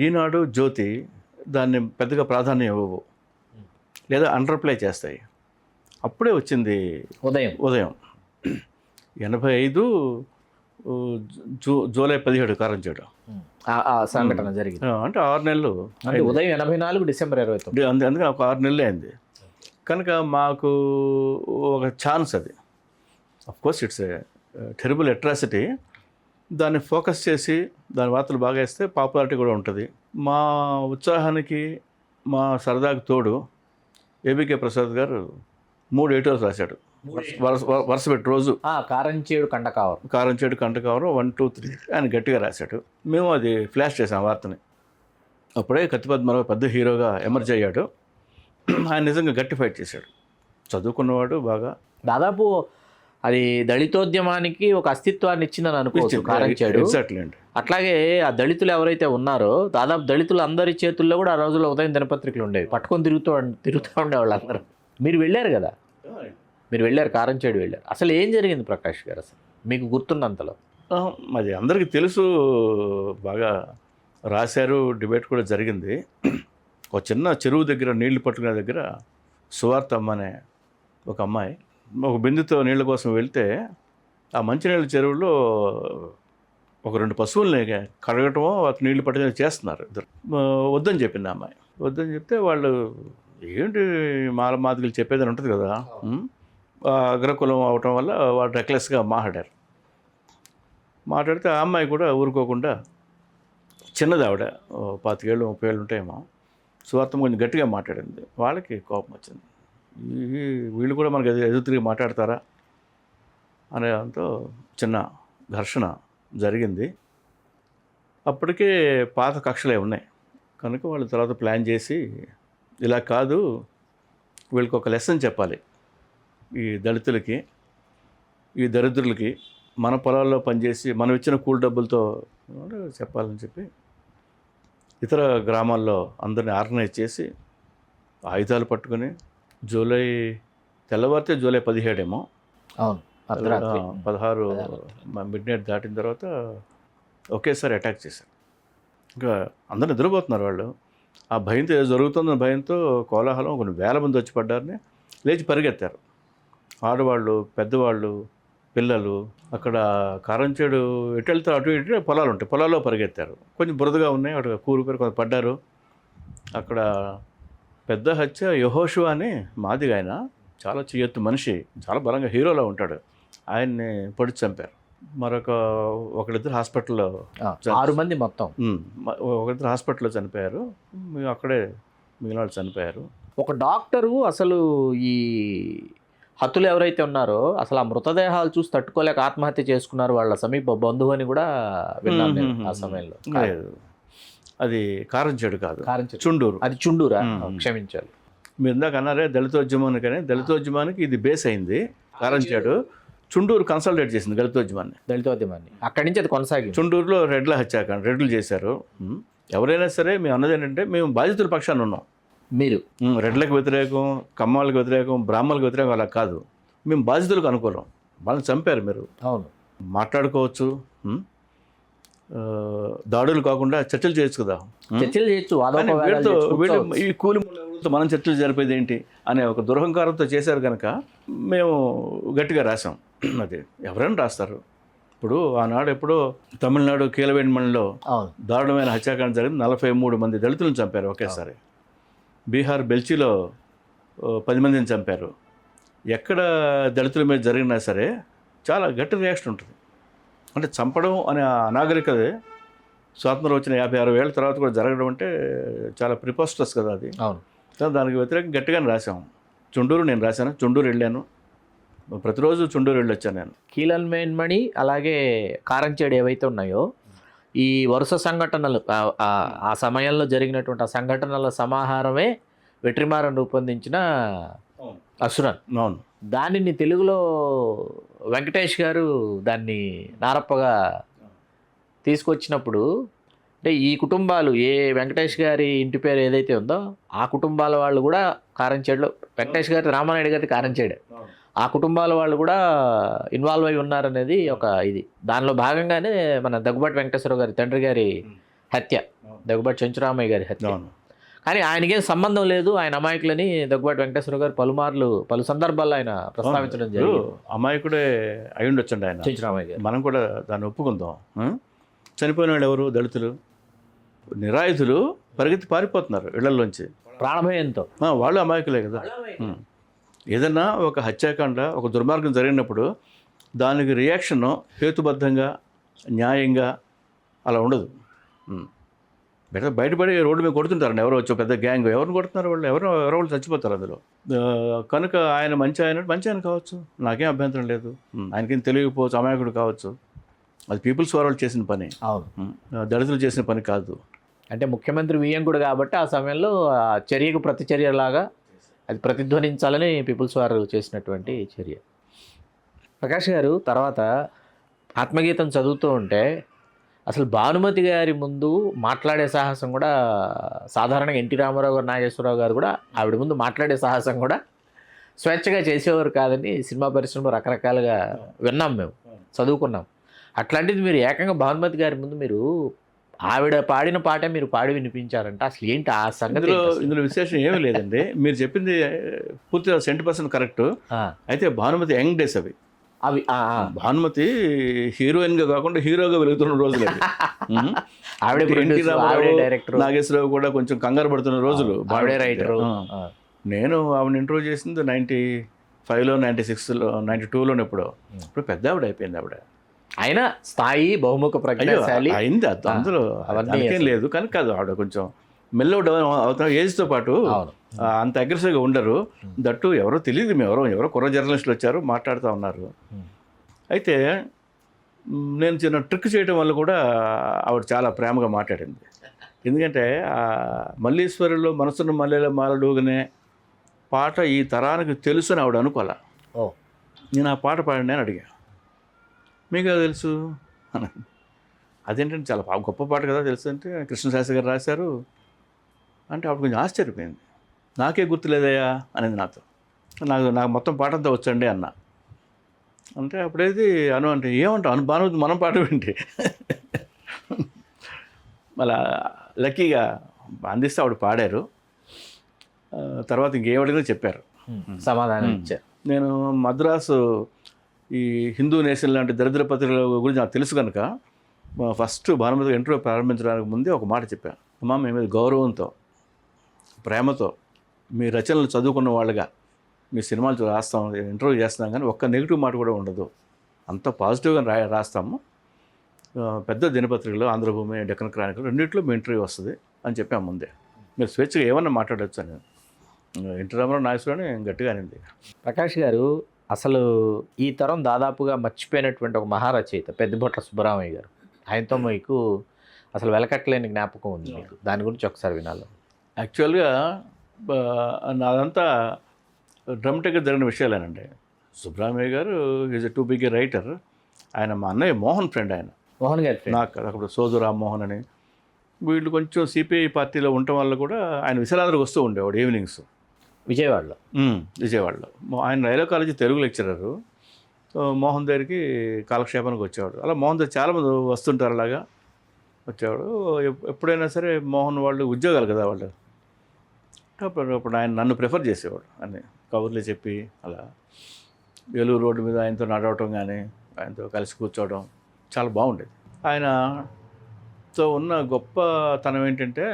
ఈనాడు, జ్యోతి దాన్ని పెద్దగా ప్రాధాన్యం ఇవ్వవు, లేదా అండర్ప్లే చేస్తాయి. అప్పుడే వచ్చింది ఉదయం 85 జూలై 17 కారంచేడు సంఘటన జరిగింది. అంటే 6 నెలలు, ఉదయం 84 డిసెంబర్ 29. అందుకని ఒక 6 నెలలు అయింది. కనుక మాకు ఒక ఛాన్స్ అది. Of course it's a terrible atrocity. దాన్ని ఫోకస్ చేసి దాని వార్తలు బాగా వేస్తే పాపులారిటీ కూడా ఉంటుంది. మా ఉత్సాహానికి, మా సరదాకు తోడు ఏబికే ప్రసాద్ గారు 3 ఎడిటోర్స్ రాశాడు వరుస పెట్టి రోజు. కారంచేడు కండకావరం 1, 2, 3 ఆయన గట్టిగా రాశాడు. మేము అది ఫ్లాష్ చేసాం వార్తని. అప్పుడే కత్తిపద్మరావు పెద్ద హీరోగా ఎమర్జ్ అయ్యాడు. ఆయన నిజంగా గట్టి ఫైట్ చేశాడు, చదువుకున్నవాడు బాగా. దాదాపు అది దళితోద్యమానికి ఒక అస్తిత్వాన్ని ఇచ్చిందని అనుకోవచ్చు కారంచేడు. ఎగ్జాక్ట్లీ అండి. అట్లాగే ఆ దళితులు ఎవరైతే ఉన్నారో, దాదాపు దళితులు అందరి చేతుల్లో కూడా ఆ రోజుల్లో ఉదయం దినపత్రికలు ఉండేవి, పట్టుకొని తిరుగుతూ ఉండేవాళ్ళు అందరూ. మీరు వెళ్ళారు కదా, మీరు వెళ్ళారు, కారంచేడు వెళ్ళారు. అసలు ఏం జరిగింది ప్రకాష్ గారు అసలు మీకు గుర్తున్నంతలో? అది అందరికీ తెలుసు, బాగా రాశారు, డిబేట్ కూడా జరిగింది. ఒక చిన్న చెరువు దగ్గర, నీళ్లు పట్టుకునే దగ్గర సువార్త అమ్మ అనే ఒక అమ్మాయి ఒక బిందుతో నీళ్ళ కోసం వెళ్తే, ఆ మంచినీళ్ళ చెరువులో ఒక 2 పశువుల్ని కడగటమో నీళ్లు పట్టుకుని చేస్తున్నారు ఇద్దరు. వద్దని చెప్పింది ఆ అమ్మాయి. వద్దని చెప్తే వాళ్ళు ఏంటి మాదిగలు చెప్పేదని ఉంటుంది కదా, అగ్రకులం అవటం వల్ల వాళ్ళు రెక్లెస్గా మాట్లాడితే ఆ అమ్మాయి కూడా ఊరుకోకుండా, చిన్నది ఆవిడ, 25 ఏళ్ళు 30 ఏళ్ళు ఉంటాయేమో, స్వార్థం కొంచెం గట్టిగా మాట్లాడింది. వాళ్ళకి కోపం వచ్చింది, వీళ్ళు కూడా మనకి ఎదురు తిరిగి మాట్లాడతారా అనే దాంతో చిన్న ఘర్షణ జరిగింది. అప్పటికే పాత కక్షలే ఉన్నాయి కనుక వాళ్ళు తర్వాత ప్లాన్ చేసి ఇలా కాదు, వీళ్ళకి ఒక లెసన్ చెప్పాలి, ఈ దళితులకి, ఈ దరిద్రులకి, మన పొలాల్లో పనిచేసి మనం ఇచ్చిన కూలి డబ్బులతో చెప్పాలని చెప్పి ఇతర గ్రామాల్లో అందరిని ఆర్గనైజ్ చేసి ఆయుధాలు పట్టుకొని తెల్లవారితే జూలై 17 ఏమో, అవును, అర్ధరాత్రి 16 మిడ్ నైట్ దాటిన తర్వాత ఒకేసారి అటాక్ చేశారు. ఇంకా అందరు నిద్రపోతున్నారు వాళ్ళు. ఆ భయంతో ఏదో జరుగుతుందన్న భయంతో కోలాహలం, కొన్ని వేల మంది వచ్చి పడ్డారని లేచి పరిగెత్తారు. ఆడవాళ్ళు, పెద్దవాళ్ళు, పిల్లలు. అక్కడ కారంచేడు ఎటు వెళ్తారు అటు ఇటు పొలాలు ఉంటాయి, పొలాల్లో పరిగెత్తారు. కొంచెం బురదగా ఉన్నాయి, అటు కూలిపోయి కొంత పడ్డారు. అక్కడ పెద్ద హత్య యెహోషువ అని మాదిగా, ఆయన చాలా చేయొత్తు మనిషి, చాలా బలంగా హీరోలా ఉంటాడు, ఆయన్ని పొడిచి చంపారు. ఒకళ్ళిద్దరు హాస్పిటల్లో 6 మంది మొత్తం, ఒకరిద్దరు హాస్పిటల్లో చనిపోయారు. అక్కడే మిగిలిన వాళ్ళు చనిపోయారు. ఒక డాక్టరు అసలు ఈ హతులు ఎవరైతే ఉన్నారో అసలు ఆ మృతదేహాలు చూసి తట్టుకోలేక ఆత్మహత్య చేసుకున్నారు వాళ్ళ సమీప బంధువు అని కూడా విన్నాను నేను ఆ సమయంలో. లేదు, అది కారంచేడు కాదు, కారంచేడు, చుండూరు. అది చుండూరా, క్షమించాలి. మీరు ఇందాక అన్నారే దళితోద్యమానికి, కానీ దళితోద్యమానికి ఇది బేస్ అయింది. కారంచేడు చుండూరు కన్సల్టేట్ చేసింది దళితోద్యమాన్ని. అక్కడి నుంచి అది కొనసాగింది. చుండూరులో రెడ్ల హత్యాకాండ, రెడ్లు చేశారు. ఎవరైనా సరే మేము అన్నది ఏంటంటే, మేము బాధితుల పక్షాన ఉన్నాం. మీరు రెడ్లకు వ్యతిరేకం, కమ్మాలకు వ్యతిరేకం, బ్రాహ్మణులకు వ్యతిరేకం అలా కాదు, మేము బాధితులకు అనుకూలం. వాళ్ళని చంపారు మీరు. అవును, మాట్లాడుకోవచ్చు, దాడులు కాకుండా చర్చలు చేయొచ్చు కదా, చర్చలు చేయొచ్చు. ఈ కూలి మనం చర్చలు జరిపేది ఏంటి అనే ఒక దురహంకారంతో చేశారు కనుక మేము గట్టిగా రాసాం. అది ఎవరైనా రాస్తారు. ఇప్పుడు ఆనాడు ఎప్పుడో తమిళనాడు కీలవేణిమణిలో దారుణమైన హత్యాకాండ జరిగింది. 43 మంది దళితులను చంపారు ఒకేసారి. బీహార్ బెల్చిలో 10 మందిని చంపారు. ఎక్కడ దళితుల మీద జరిగినా సరే చాలా గట్టి రియాక్షన్ ఉంటుంది. అంటే చంపడం అనే అనాగరికదే స్వాతంత్రం వచ్చిన 56 ఏళ్ళ తర్వాత కూడా జరగడం అంటే చాలా ప్రిపోస్టస్ కదా అది. అవును, దానికి వ్యతిరేకంగా గట్టిగానే రాసాము. చుండూరు నేను రాశాను, చుండూరు వెళ్ళాను, ప్రతిరోజు చుండూరు వెళ్ళి వచ్చాను నేను. కీలన్మేన్మణి అలాగే కారంచేడు ఏవైతే ఉన్నాయో ఈ వరుస సంఘటనలు, ఆ సమయంలో జరిగినటువంటి ఆ సంఘటనల సమాహారమే వెట్రిమారన్ రూపొందించిన అసురన్. అవును, దానిని తెలుగులో వెంకటేష్ గారు దాన్ని నారప్పగా తీసుకొచ్చినప్పుడు, అంటే ఈ కుటుంబాలు, ఏ వెంకటేష్ గారి ఇంటి పేరు ఏదైతే ఉందో ఆ కుటుంబాల వాళ్ళు కూడా కారంచేడులో, వెంకటేష్ గారి రామానాయుడు గారి కారంచేడు, ఆ కుటుంబాల వాళ్ళు కూడా ఇన్వాల్వ్ అయి ఉన్నారనేది ఒక ఇది. దానిలో భాగంగానే మన దగ్గుబాటి వెంకటేశ్వరరావు గారి తండ్రి గారి హత్య, దగ్గుబాటి చెంచురామయ్య గారి హత్య. కానీ ఆయనకేం సంబంధం లేదు, ఆయన అమాయకులని దగ్గుబాటి వెంకటేశ్వరరావు గారు పలు సందర్భాల్లో ఆయన ప్రస్తావించడం జరిగింది. అమాయకుడే అయి ఉండొచ్చండి ఆయన, చెంచురామయ్య గారు. మనం కూడా దాన్ని ఒప్పుకుందాం. చనిపోయిన వాళ్ళు ఎవరు? దళితులు, నిరాయుధులు పరిగెత్తి పారిపోతున్నారు ఇళ్లలోంచి ప్రాణభయంతో. వాళ్ళు అమాయకులే కదా. ఏదన్నా ఒక హత్యాకాండ, ఒక దుర్మార్గం జరిగినప్పుడు దానికి రియాక్షన్ హేతుబద్ధంగా, న్యాయంగా అలా ఉండదు. బయటపడి రోడ్డు మీద కొడుతుంటారండి, ఎవరో వచ్చి పెద్ద గ్యాంగ్, ఎవరిని కొడుతున్నారు వాళ్ళు, ఎవరో వాళ్ళు చచ్చిపోతారు అందులో. కనుక ఆయన మంచి ఆయన కావచ్చు, నాకేం అభ్యంతరం లేదు. ఆయనకేం తెలియకపోవచ్చు, అమాయకుడు కావచ్చు, అది పీపుల్స్ వాళ్ళు చేసిన పని. అవును, దళితులు చేసిన పని కాదు. అంటే ముఖ్యమంత్రి వియ్యంకుడు కాబట్టి ఆ సమయంలో చర్యకు ప్రతిచర్యలాగా అది ప్రతిధ్వనించాలని పీపుల్స్ వారు చేసినటువంటి చర్య. ప్రకాష్ గారు, తర్వాత ఆత్మగీతం చదువుతూ ఉంటే అసలు భానుమతి గారి ముందు మాట్లాడే సాహసం కూడా, సాధారణంగా ఎన్టీ రామారావు గారు, నాగేశ్వరరావు గారు కూడా ఆవిడ ముందు మాట్లాడే సాహసం కూడా స్వేచ్ఛగా చేసేవారు కాదని సినిమా పరిశ్రమలో రకరకాలుగా విన్నాం, మేము చదువుకున్నాం. అట్లాంటిది మీరు ఏకంగా భానుమతి గారి ముందు మీరు ఆవిడ పాడిన పాటే మీరు పాడి వినిపించారంట. అసలు ఏంటి ఆ సంగతి? ఇందులో విశేషం ఏమీ లేదండి, మీరు చెప్పింది పూర్తిగా 100% కరెక్ట్. అయితే భానుమతి యంగ్ డేస్ అవి. భానుమతి హీరోయిన్గా కాకుండా హీరోగా వెలుగుతున్న రోజులు అవి. నాగేశ్వరరావు కూడా కొంచెం కంగారు పడుతున్న రోజులు. నేను ఆవిడ ఇంటర్వ్యూ చేసింది 95లో, 96లో, 92లోనే. ఇప్పుడు పెద్ద ఆవిడ అయిపోయింది. ఆవిడ అయినా స్థాయి, బహుముఖ ప్రజ్ఞాశాలి అయింది, అందులో అవన్నీ లేదు. కానీ కాదు, ఆవిడ కొంచెం మెల్లో డౌన్ అవుతాం ఏజ్తో పాటు. అంత అగ్రెసివ్గా ఉండరు. దట్టు ఎవరో తెలియదు, మేము ఎవరో కుర్ర జర్నలిస్టులు వచ్చారు మాట్లాడుతూ ఉన్నారు. అయితే నేను చిన్న ట్రిక్ చేయడం వల్ల కూడా ఆవిడ చాలా ప్రేమగా మాట్లాడింది. ఎందుకంటే మల్లీశ్వరిలో మనసున్న మల్లెల మాలడూగనే పాట ఈ తరానికి తెలుసు అని ఆవిడ అనుకోలే. ఓ నేను ఆ పాట పాడినా అని అడిగా. మీకు అది తెలుసు అని. అదేంటంటే చాలా గొప్ప పాట కదా తెలుసు అంటే, కృష్ణశాస్త్రి గారు రాశారు అంటే ఆవిడ కొంచెం ఆశ్చర్యపోయింది. నాకే గుర్తులేదయ్యా అనేది నాతో. నాకు మొత్తం పాట అంతా వచ్చండి అన్న. అంటే అప్పుడేది అంటే ఏమంటావు బాను మనం పాట ఏంటి మళ్ళా లక్కీగా అందిస్తే ఆవిడ పాడారు. తర్వాత ఇంకేమడిగినా చెప్పారు, సమాధానం ఇచ్చారు. నేను మద్రాసు ఈ హిందూ నేషన్ లాంటి దరిద్ర పత్రికల గురించి నాకు తెలుసు కనుక ఫస్ట్ భానుమతి ఇంటర్వ్యూ ప్రారంభించడానికి ముందే ఒక మాట చెప్పాను. అమ్మా మీ మీద గౌరవంతో ప్రేమతో మీ రచనలు చదువుకున్న వాళ్ళుగా మీ సినిమాలు రాస్తాం, ఇంటర్వ్యూ చేస్తున్నాం, కానీ ఒక్క నెగిటివ్ మాట కూడా ఉండదు, అంత పాజిటివ్గా రాస్తాము. పెద్ద దినపత్రికలో ఆంధ్రభూమి, డెక్కన్ క్రానికల్ రెండింటిలో మీ ఇంటర్వ్యూ వస్తుంది అని చెప్పాము ముందే. మీరు స్వేచ్ఛగా ఏమన్నా మాట్లాడవచ్చు అని. ఎన్టీ రామారావు నాగేశ్వరరావు అని గట్టిగా అనింది. ప్రకాష్ గారు, అసలు ఈ తరం దాదాపుగా మర్చిపోయినటువంటి ఒక మహారచయిత పెద్దబొట్ల సుబ్బరామయ్య గారు. ఆయనతో మీకు అసలు వెలకట్టలేని జ్ఞాపకం ఉంది మీకు. దాని గురించి ఒకసారి వినాలి. యాక్చువల్గా నాదంతా డ్రమటిక్గా జరిగిన విషయాలేనండి. సుబ్బరామయ్య గారు is a too big a writer. ఆయన మా అన్నయ్య మోహన్ ఫ్రెండ్. ఆయన మోహన్ గారి నాకు అప్పుడు సోదు రామ్మోహన్ అని వీళ్ళు కొంచెం సిపిఐ పార్టీలో ఉండటం వల్ల కూడా ఆయన విశాలాంధ్రకు వస్తూ ఉండేవాడు ఈవినింగ్స్ విజయవాడలో. విజయవాడలో ఆయన railway college Telugu lecturer. Mohan దగ్గరికి కాలక్షేపానికి వచ్చేవాడు. అలా మోహన్ దగ్గర చాలామంది వస్తుంటారు, అలాగా వచ్చేవాడు. ఎప్పుడైనా సరే మోహన్ వాళ్ళు ఉద్యోగాలు కదా వాళ్ళు, అప్పుడు ఆయన నన్ను ప్రిఫర్ చేసేవాడు అని కబుర్లు చెప్పి. అలా ఏలూరు రోడ్డు మీద ఆయనతో నడవటం కానీ ఆయనతో కలిసి కూర్చోవడం చాలా బాగుండేది. ఆయనతో ఉన్న గొప్పతనం ఏంటంటే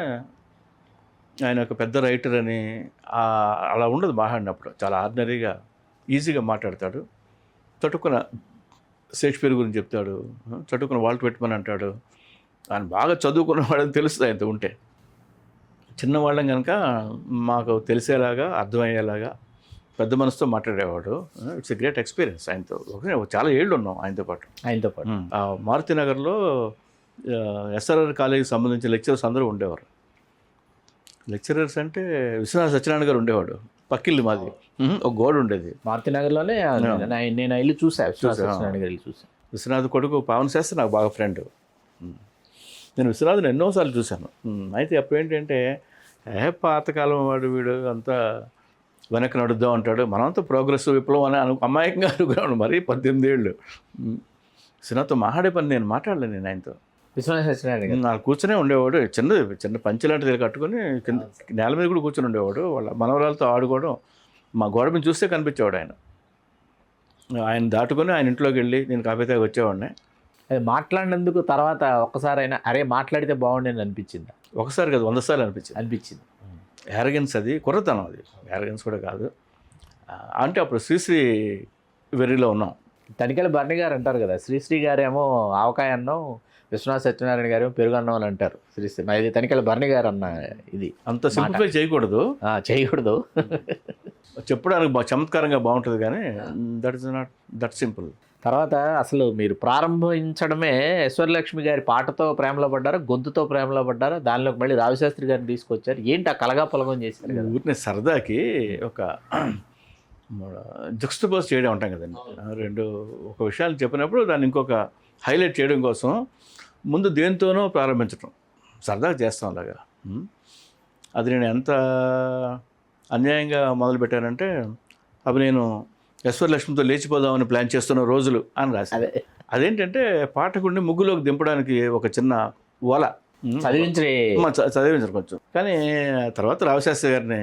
ఆయన ఒక పెద్ద రైటర్ అని అలా ఉండదు మాట్లాడినప్పుడు. చాలా ఆర్డినరీగా ఈజీగా మాట్లాడతాడు. చటుక్కున షేక్స్పియర్ గురించి చెప్తాడు, చటుక్కున వాల్ట్ విట్మన్ అంటాడు. ఆయన బాగా చదువుకున్నవాడని తెలుస్తుంది ఆయనతో ఉంటే. చిన్నవాళ్ళం కనుక మాకు తెలిసేలాగా అర్థమయ్యేలాగా పెద్ద మనసుతో మాట్లాడేవాడు. ఇట్స్ ఎ గ్రేట్ ఎక్స్పీరియన్స్ ఆయనతో. చాలా ఏళ్ళు ఉన్నాం ఆయనతో పాటు. మారుతినగర్లో ఎస్ఆర్ఆర్ కాలేజీకి సంబంధించిన లెక్చరర్స్ అందరూ ఉండేవారు. లెక్చరర్స్ అంటే విశ్వనాథ సత్యనారాయణ గారు ఉండేవాడు. పక్కిల్లు మాది, ఒక గోడ ఉండేది మారుతినగర్లోనే. నేను ఇల్లు చూసాను. విశ్వనాథ్ కొడుకు పావన్ శాస్త్రి నాకు బాగా ఫ్రెండ్. నేను విశ్వనాథ్ని ఎన్నోసార్లు చూశాను. అయితే అప్పుడు ఏంటంటే పాతకాలం వాడు వీడు అంతా వెనక్కి నడుద్దాం అంటాడు, మనంతా ప్రోగ్రెస్ విప్లవం అని అమాయకంగా అనుకున్నాను. మరీ 18 ఏళ్ళు విశ్వనాథ్తో మాట్లాడే పని నేను మాట్లాడలేను. నేను ఆయనతో విశ్వనాథ సత్యనారాయణ నాకు కూర్చొనే ఉండేవాడు. చిన్న పంచి లాంటిది కట్టుకొని కింద నేల మీద కూడా కూర్చొని ఉండేవాడు. వాళ్ళ మనవరాలతో ఆడుకోవడం మా గోడ మీద చూస్తే కనిపించేవాడు ఆయన. ఆయన దాటుకొని ఆయన ఇంట్లోకి వెళ్ళి నేను కాఫీ తాగి వచ్చేవాడిని. అది మాట్లాడినందుకు తర్వాత ఒక్కసారైనా అరే మాట్లాడితే బాగుండేది అనిపించింది? ఒకసారి కాదు, 100 సార్లు అనిపించింది. యారగెన్స్, అది కుర్రతనం, అది యారగెన్స్ కూడా కాదు. అంటే అప్పుడు శ్రీశ్రీ వెర్రిలో ఉన్నాం. తనికెళ్ళ భరణి గారు అంటారు కదా, శ్రీశ్రీ గారేమో ఆవకాయ అన్నం, విశ్వనాథ సత్యనారాయణ గారు పెరుగు అన్నం అని అంటారు. శ్రీశ్రీ ఇది తనికెళ్ళ భరణి గారు అన్న. ఇది అంత సింప్లిఫై చేయకూడదు. చెప్పడానికి చమత్కారంగా బాగుంటుంది కానీ that is not that simple. తర్వాత అసలు మీరు ప్రారంభించడమే ఈశ్వరలక్ష్మి గారి పాటతో ప్రేమలో పడ్డారా, గొంతుతో ప్రేమలో పడ్డారా? దానిలోకి మళ్ళీ రావిశాస్త్రి గారిని తీసుకొచ్చారు. ఏంటి ఆ కలగా పొలగం చేశారు కదా? ఊరినే సరదాకి ఒక జక్స్టపోజ్ చేయడం ఉంటాం కదండి. రెండు ఒక విషయాలు చెప్పినప్పుడు దాన్ని ఇంకొక హైలైట్ చేయడం కోసం ముందు దేనితోనో ప్రారంభించడం సరదాగా చేస్తాం అలాగా. అది నేను ఎంత అన్యాయంగా మొదలుపెట్టానంటే, అవి నేను ఈశ్వరలక్ష్మితో లేచిపోదామని ప్లాన్ చేస్తున్న రోజులు అని రాశాను. అదేంటంటే పాఠకుడిని ముగ్గులోకి దింపడానికి ఒక చిన్న ఓల చదివించరు కొంచెం. కానీ తర్వాత రావిశాస్త్రి గారిని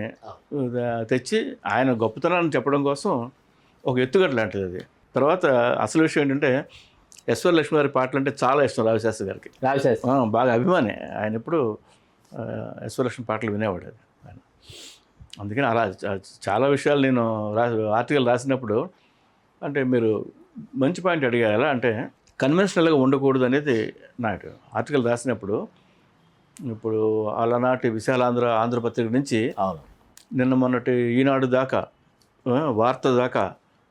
తెచ్చి ఆయన గొప్పతనాన్ని చెప్పడం కోసం ఒక ఎత్తుగడ లాంటిది అది. తర్వాత అసలు విషయం ఏంటంటే ఈశ్వరలక్ష్మి గారి పాటలు అంటే చాలా ఇష్టం రావిశాస్త్రి గారికి. బాగా అభిమాని ఆయన. ఎప్పుడు ఈశ్వరలక్ష్మి పాటలు వినేవాడు అది ఆయన. అందుకని అలా చాలా విషయాలు నేను ఆర్టికల్ రాసినప్పుడు అంటే మీరు మంచి పాయింట్ అడిగారు. ఎలా అంటే కన్వెన్షనల్గా ఉండకూడదు అనేది నాకు ఆర్టికల్ రాసినప్పుడు. ఇప్పుడు అలనాటి విశాలాంధ్ర ఆంధ్రపత్రిక నుంచి నిన్న మొన్నటి ఈనాడు దాకా వార్త దాకా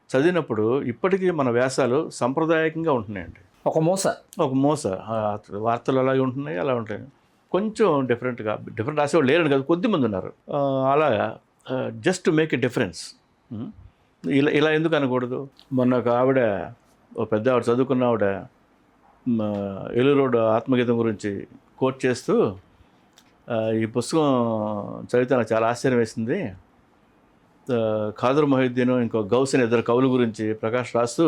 చదివినప్పుడు ఇప్పటికీ మన వ్యాసాలు సాంప్రదాయకంగా ఉంటున్నాయండి. ఒక మోస. ఒక మోస వార్తలు అలాగే ఉంటున్నాయి, అలా ఉంటాయి. కొంచెం డిఫరెంట్ రాసేవాళ్ళు లేరని కాదు, కొద్దిమంది ఉన్నారు. అలాగా just to make a difference. ఇలా ఇలా ఎందుకు అనకూడదు? మొన్న ఒక ఆవిడ, ఓ పెద్ద ఆవిడ, చదువుకున్న ఆవిడ ఏలూరు ఆత్మగీతం గురించి కోట్ చేస్తూ, ఈ పుస్తకం చదివితే నాకు చాలా ఆశ్చర్యం వేసింది. ఖాదర్ మొహిద్దీన్ ఇంకో గౌస్ అనే ఇద్దరు కవుల గురించి ప్రకాష్ రాస్తూ,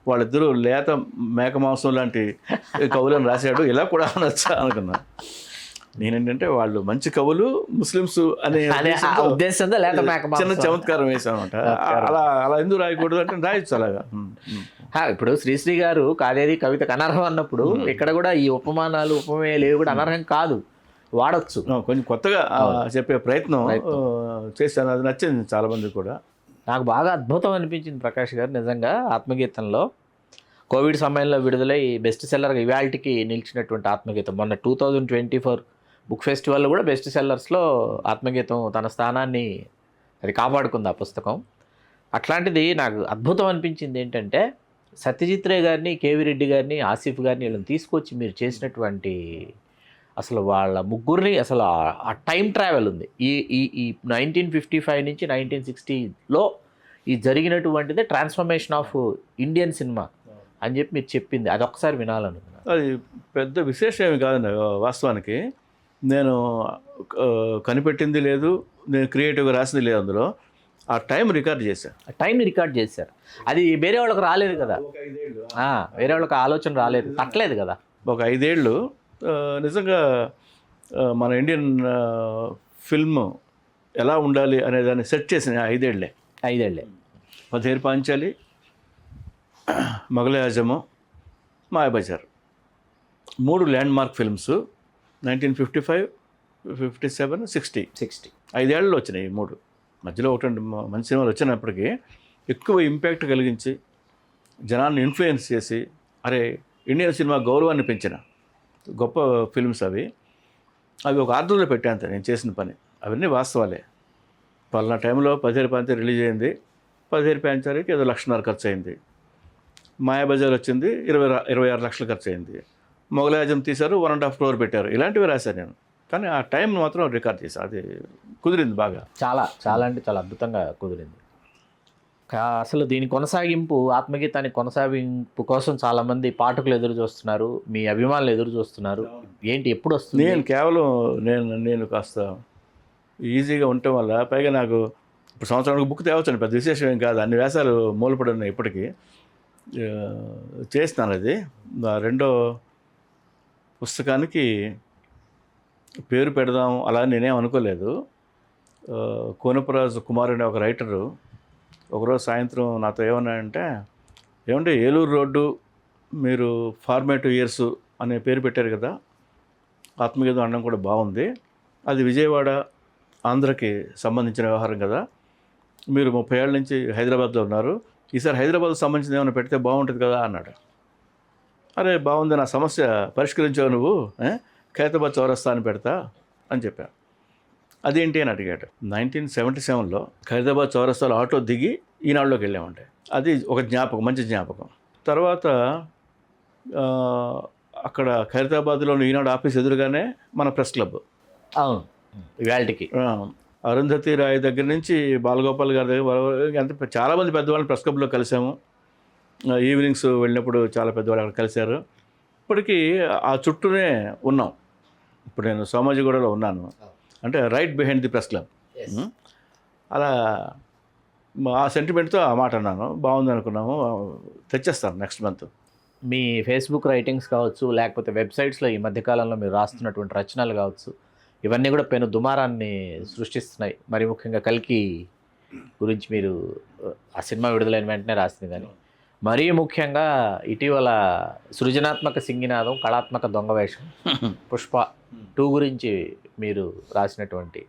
వాళ్ళిద్దరూ లేత మేక మాంసం లాంటి కవులను రాశాడు, ఇలా కూడా అనొచ్చా అనుకున్నా. నేనేంటంటే వాళ్ళు మంచి కవులు, ముస్లిమ్స్ అనే ఉద్దేశంతో చిన్న చమత్కారం వేసాను అనమాట. అలా అలా ఎందుకు రాయకూడదు అంటే రాయొచ్చు అలాగా. ఇప్పుడు శ్రీశ్రీ గారు కాదేది కవితకు అనర్హం అన్నప్పుడు ఇక్కడ కూడా ఈ ఉపమానాలు ఉపమేయాలు ఏవి కూడా అనర్హం కాదు, వాడచ్చు. కొంచెం కొత్తగా చెప్పే ప్రయత్నం చేశాను, అది నచ్చింది చాలా మంది కూడా. నాకు బాగా అద్భుతం అనిపించింది ప్రకాష్ గారు నిజంగా ఆత్మగీతంలో. కోవిడ్ సమయంలో విడుదలై బెస్ట్ సెల్లర్గా ఇవాల్టికి నిలిచినటువంటి ఆత్మగీతం. మొన్న 2024 బుక్ ఫెస్టివల్లో కూడా బెస్ట్ సెల్లర్స్లో ఆత్మగీతం తన స్థానాన్ని అది కాపాడుకుంది ఆ పుస్తకం. అట్లాంటిది నాకు అద్భుతం అనిపించింది ఏంటంటే, సత్యజిత్ రే గారిని, కేవీ రెడ్డి గారిని, ఆసిఫ్ గారిని వీళ్ళని తీసుకొచ్చి మీరు చేసినటువంటి, అసలు వాళ్ళ ముగ్గురిని, అసలు ఆ టైం ట్రావెల్ ఉంది ఈ ఈ ఈ 1955 నుంచి 1960లో ఈ జరిగినటువంటిదే ట్రాన్స్ఫర్మేషన్ ఆఫ్ ఇండియన్ సినిమా అని చెప్పి మీరు చెప్పింది, అది ఒక్కసారి వినాలనుకున్నాను. అది పెద్ద విశేషం ఏమి కాదండి. వాస్తవానికి నేను కనిపెట్టింది లేదు, నేను క్రియేటివ్గా రాసింది లేదు. అందులో ఆ టైం రికార్డ్ చేశాను. ఆ టైంని రికార్డ్ చేశారు. అది వేరే వాళ్ళకి రాలేదు కదా, వేరే వాళ్ళకి ఆలోచన రాలేదు, తట్టలేదు కదా. ఒక 5 ఏళ్ళు నిజంగా మన ఇండియన్ ఫిల్మ్ ఎలా ఉండాలి అనే దాన్ని సెట్ చేసిన 5 ఏళ్ళే. 5 ఏళ్ళే. 17 Panchali, Mughal Azam, Mayabazar, 3 landmark films. 1955, 57, 60 5 ఏళ్ళలో వచ్చినాయి ఈ 3. మధ్యలో ఒకటి మంచి సినిమాలు వచ్చినప్పటికీ ఎక్కువ ఇంపాక్ట్ కలిగించి జనాన్ని ఇన్ఫ్లుయెన్స్ చేసి, అరే ఇండియన్ సినిమా గౌరవాన్ని పెంచిన గొప్ప ఫిల్మ్స్ అవి. అవి ఒక ఆర్డర్లో పెట్టాను నేను చేసిన పని. అవన్నీ వాస్తవాలే. పలానా టైంలో 17 పాంచాలి రిలీజ్ అయింది, 17 పాంచాలికి ఏదో 1,50,000 ఖర్చు అయింది. మాయాబజార్ వచ్చింది, 26 లక్షలు ఖర్చు అయింది. మొఘలాజం తీశారు, 1.5 crore పెట్టారు. ఇలాంటివి రాశాను నేను. కానీ ఆ టైం మాత్రం రికార్డ్ చేశాను. అది కుదిరింది బాగా, చాలా చాలా అంటే చాలా అద్భుతంగా కుదిరింది. అసలు దీని కొనసాగింపు, ఆత్మగీతాన్ని కొనసాగింపు కోసం చాలామంది పాఠకులు ఎదురు చూస్తున్నారు, మీ అభిమానులు ఎదురు చూస్తున్నారు. ఏంటి, ఎప్పుడు వస్తుంది? నేను కేవలం నేను కాస్త ఈజీగా ఉండటం వల్ల, పైగా నాకు ఇప్పుడు సంవత్సరానికి బుక్ తేవచ్చండి, పెద్ద విశేషం ఏం కాదు. అన్ని వ్యాసాలు మూలపడి ఉన్నాయి ఇప్పటికీ. చేస్తున్నాను. అది నా 2వ పుస్తకానికి పేరు పెడదాం అలా నేనేం అనుకోలేదు. కోనపరాజు కుమార్ అనే ఒక రైటరు ఒకరోజు సాయంత్రం నాతో ఏమన్నాడంటే, ఏమంటే ఏలూరు రోడ్డు మీరు ఫార్మేటివ్ ఇయర్స్ అనే పేరు పెట్టారు కదా, ఆత్మగీతం అనడం కూడా బాగుంది. అది విజయవాడ ఆంధ్రకి సంబంధించిన వ్యవహారం కదా, మీరు 30 ఏళ్ళ నుంచి హైదరాబాద్లో ఉన్నారు, ఈసారి హైదరాబాద్కు సంబంధించిన ఏమైనా పెడితే బాగుంటుంది కదా అన్నాడు. అరే బాగుంది, నా సమస్య పరిష్కరించావు నువ్వు, ఖైరతాబాద్ చౌరస్తా అని పెడతా అని చెప్పాను. అదేంటి అని అడిగాడు. 1977లో ఖైరతాబాద్ చౌరస్తాలో ఆటో దిగి ఈనాడులోకి వెళ్ళామంటే, అది ఒక జ్ఞాపకం, మంచి జ్ఞాపకం. తర్వాత అక్కడ ఖైరతాబాద్లోని ఈనాడు ఆఫీస్ ఎదురుగానే మన ప్రెస్ క్లబ్. అవును, ఇవాళకి అరుంధతి రాయ్ దగ్గర నుంచి బాలగోపాల్ గారి దగ్గర అంత చాలామంది పెద్దవాళ్ళని ప్రెస్ క్లబ్లో కలిసాము. ఈవినింగ్స్ వెళ్ళినప్పుడు చాలా పెద్దవాళ్ళు అక్కడ కలిశారు. ఇప్పటికీ ఆ చుట్టూనే ఉన్నాం. ఇప్పుడు నేను సోమాజిగూడలో ఉన్నాను, అంటే right behind the press club. అలా ఆ సెంటిమెంట్తో ఆ మాట అన్నాను. బాగుంది అనుకున్నాము, తెచ్చేస్తాను నెక్స్ట్ మంత్. మీ ఫేస్బుక్ రైటింగ్స్ కావచ్చు, లేకపోతే వెబ్సైట్స్లో ఈ మధ్యకాలంలో మీరు రాస్తున్నటువంటి రచనలు కావచ్చు, ఇవన్నీ కూడా పెను దుమారాన్ని సృష్టిస్తున్నాయి. మరి ముఖ్యంగా కల్కి గురించి మీరు ఆ సినిమా విడుదలైన వెంటనే రాసింది, కానీ మరీ ముఖ్యంగా ఇటీవల సృజనాత్మక సింగినాదం, కళాత్మక దొంగవేషం, పుష్ప 2 గురించి మీరు రాసినటువంటి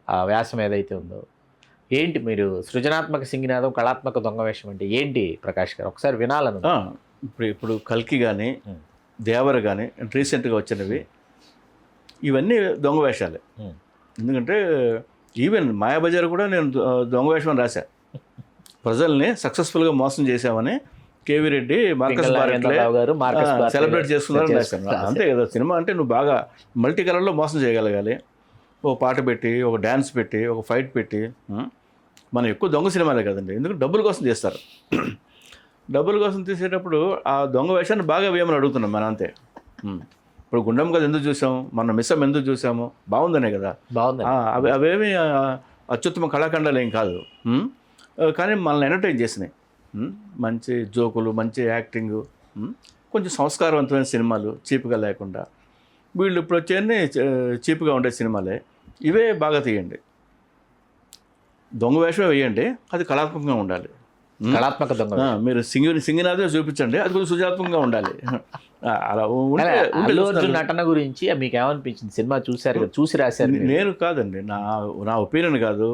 ఆ వ్యాసం ఏదైతే ఉందో, ఏంటి మీరు సృజనాత్మక సింగినాదం, కళాత్మక దొంగవేషం అంటే ఏంటి ప్రకాష్ గారు? ఒకసారి వినాలను. ఇప్పుడు కల్కి కానీ దేవర కానీ రీసెంట్గా వచ్చినవి ఇవన్నీ దొంగ వేషాలే. ఎందుకంటే ఈవెన్ మాయాబజార్ కూడా నేను దొంగ వేషం అని రాశా. ప్రజల్ని సక్సెస్ఫుల్గా మోసం చేశామని కేవీ రెడ్డి, మార్కస్ పింగళ బారెట్లే నాగేంద్రరావు గారు, మార్కస్ బారెట్లే సెలబ్రేట్ చేస్తున్నారని చేస్తున్నారు. రాశాను. అంతే కదా, సినిమా అంటే నువ్వు బాగా మల్టీ కలర్లో మోసం చేయగలగాలి. ఓ పాట పెట్టి, ఒక డ్యాన్స్ పెట్టి, ఒక ఫైట్ పెట్టి. మనం ఎక్కువ దొంగ సినిమాలే కదండి, ఎందుకంటే డబ్బుల కోసం చేస్తారు. డబ్బుల కోసం తీసేటప్పుడు ఆ దొంగ వేషాన్ని బాగా వేయమని అడుగుతున్నాం మనం, అంతే. ఇప్పుడు గుండమ్మ కథ ఎందుకు చూసాం, మన మిస్సం ఎందుకు చూసాము, బాగుందనే కదా. బాగుంది. అవేమి అత్యుత్తమ కళాఖండాలు ఏం కాదు, కానీ మనల్ని ఎంటర్టైన్ చేసినాయి. మంచి జోకులు, మంచి యాక్టింగు, కొంచెం సంస్కారవంతమైన సినిమాలు, చీప్గా లేకుండా. వీళ్ళు ఇప్పుడు వచ్చేయన్నీ చీప్గా ఉండే సినిమాలే. ఇవే బాగా తీయండి, దొంగ వేషమే వేయండి, అది కళాత్మకంగా ఉండాలి. కళాత్మక దొంగ. మీరు సింగినాదే చూపించండి, అది కొంచెం సృజనాత్మకంగా ఉండాలి. అలా ఉంటే అల్లు అర్జున్ నటన గురించి మీకు ఏమనిపించింది? సినిమా చూశారు కదా, చూసి రాశారు మీరు. నేను కాదండి, నా ఒపీనియన్ కాదు.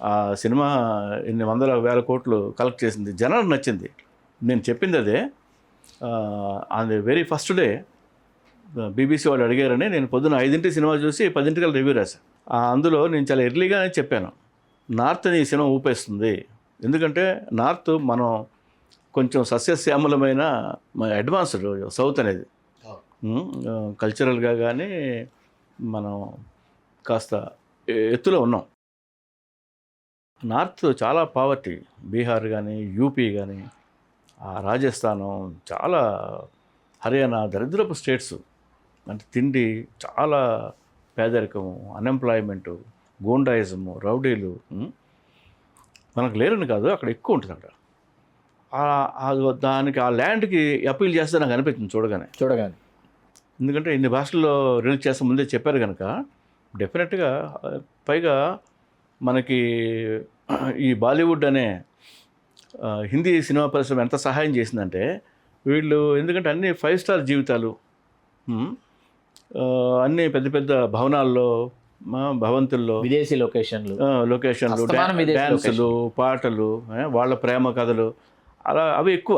ఆ సినిమా ఇన్ని వందల వేల కోట్లు కలెక్ట్ చేసింది, జనాలకు నచ్చింది. నేను చెప్పింది అదే. On the very first day BBC వాళ్ళు అడిగారని నేను పొద్దున్న 5 సినిమా చూసి 10 రివ్యూ రాశాను. అందులో నేను చాలా ఎర్లీగానే చెప్పాను, నార్త్ని ఈ సినిమా ఊపేస్తుంది. ఎందుకంటే నార్త్ మనం కొంచెం సస్యశ్యామలమైన అడ్వాన్స్డ్, సౌత్ అనేది కల్చరల్గా కానీ మనం కాస్త ఎత్తులో ఉన్నాం. నార్త్ చాలా పావర్టీ, బీహార్ కానీ, యూపీ కానీ, రాజస్థానం, చాలా హర్యానా దరిద్రపు స్టేట్స్. అంటే తిండి చాలా పేదరికము, అన్ఎంప్లాయ్మెంటు, గూండాయిజము, రౌడీలు. మనకు లేరని కాదు, అక్కడ ఎక్కువ ఉంటుంది. అక్కడ దానికి ఆ ల్యాండ్కి అప్పీల్ చేస్తే నాకు అనిపించింది చూడగానే. ఎందుకంటే ఇన్ని భాషల్లో రిలీజ్ చేస్తే ముందే చెప్పారు కనుక డెఫినెట్గా. పైగా మనకి ఈ బాలీవుడ్ అనే హిందీ సినిమా పరిశ్రమ ఎంత సహాయం చేసిందంటే, వీళ్ళు ఎందుకంటే అన్ని 5 స్టార్ జీవితాలు, అన్నీ పెద్ద పెద్ద భవనాల్లో, భవంతుల్లో, విదేశీ లొకేషన్లు, డ్యాన్సులు, పాటలు, వాళ్ళ ప్రేమ కథలు, అలా అవి ఎక్కువ.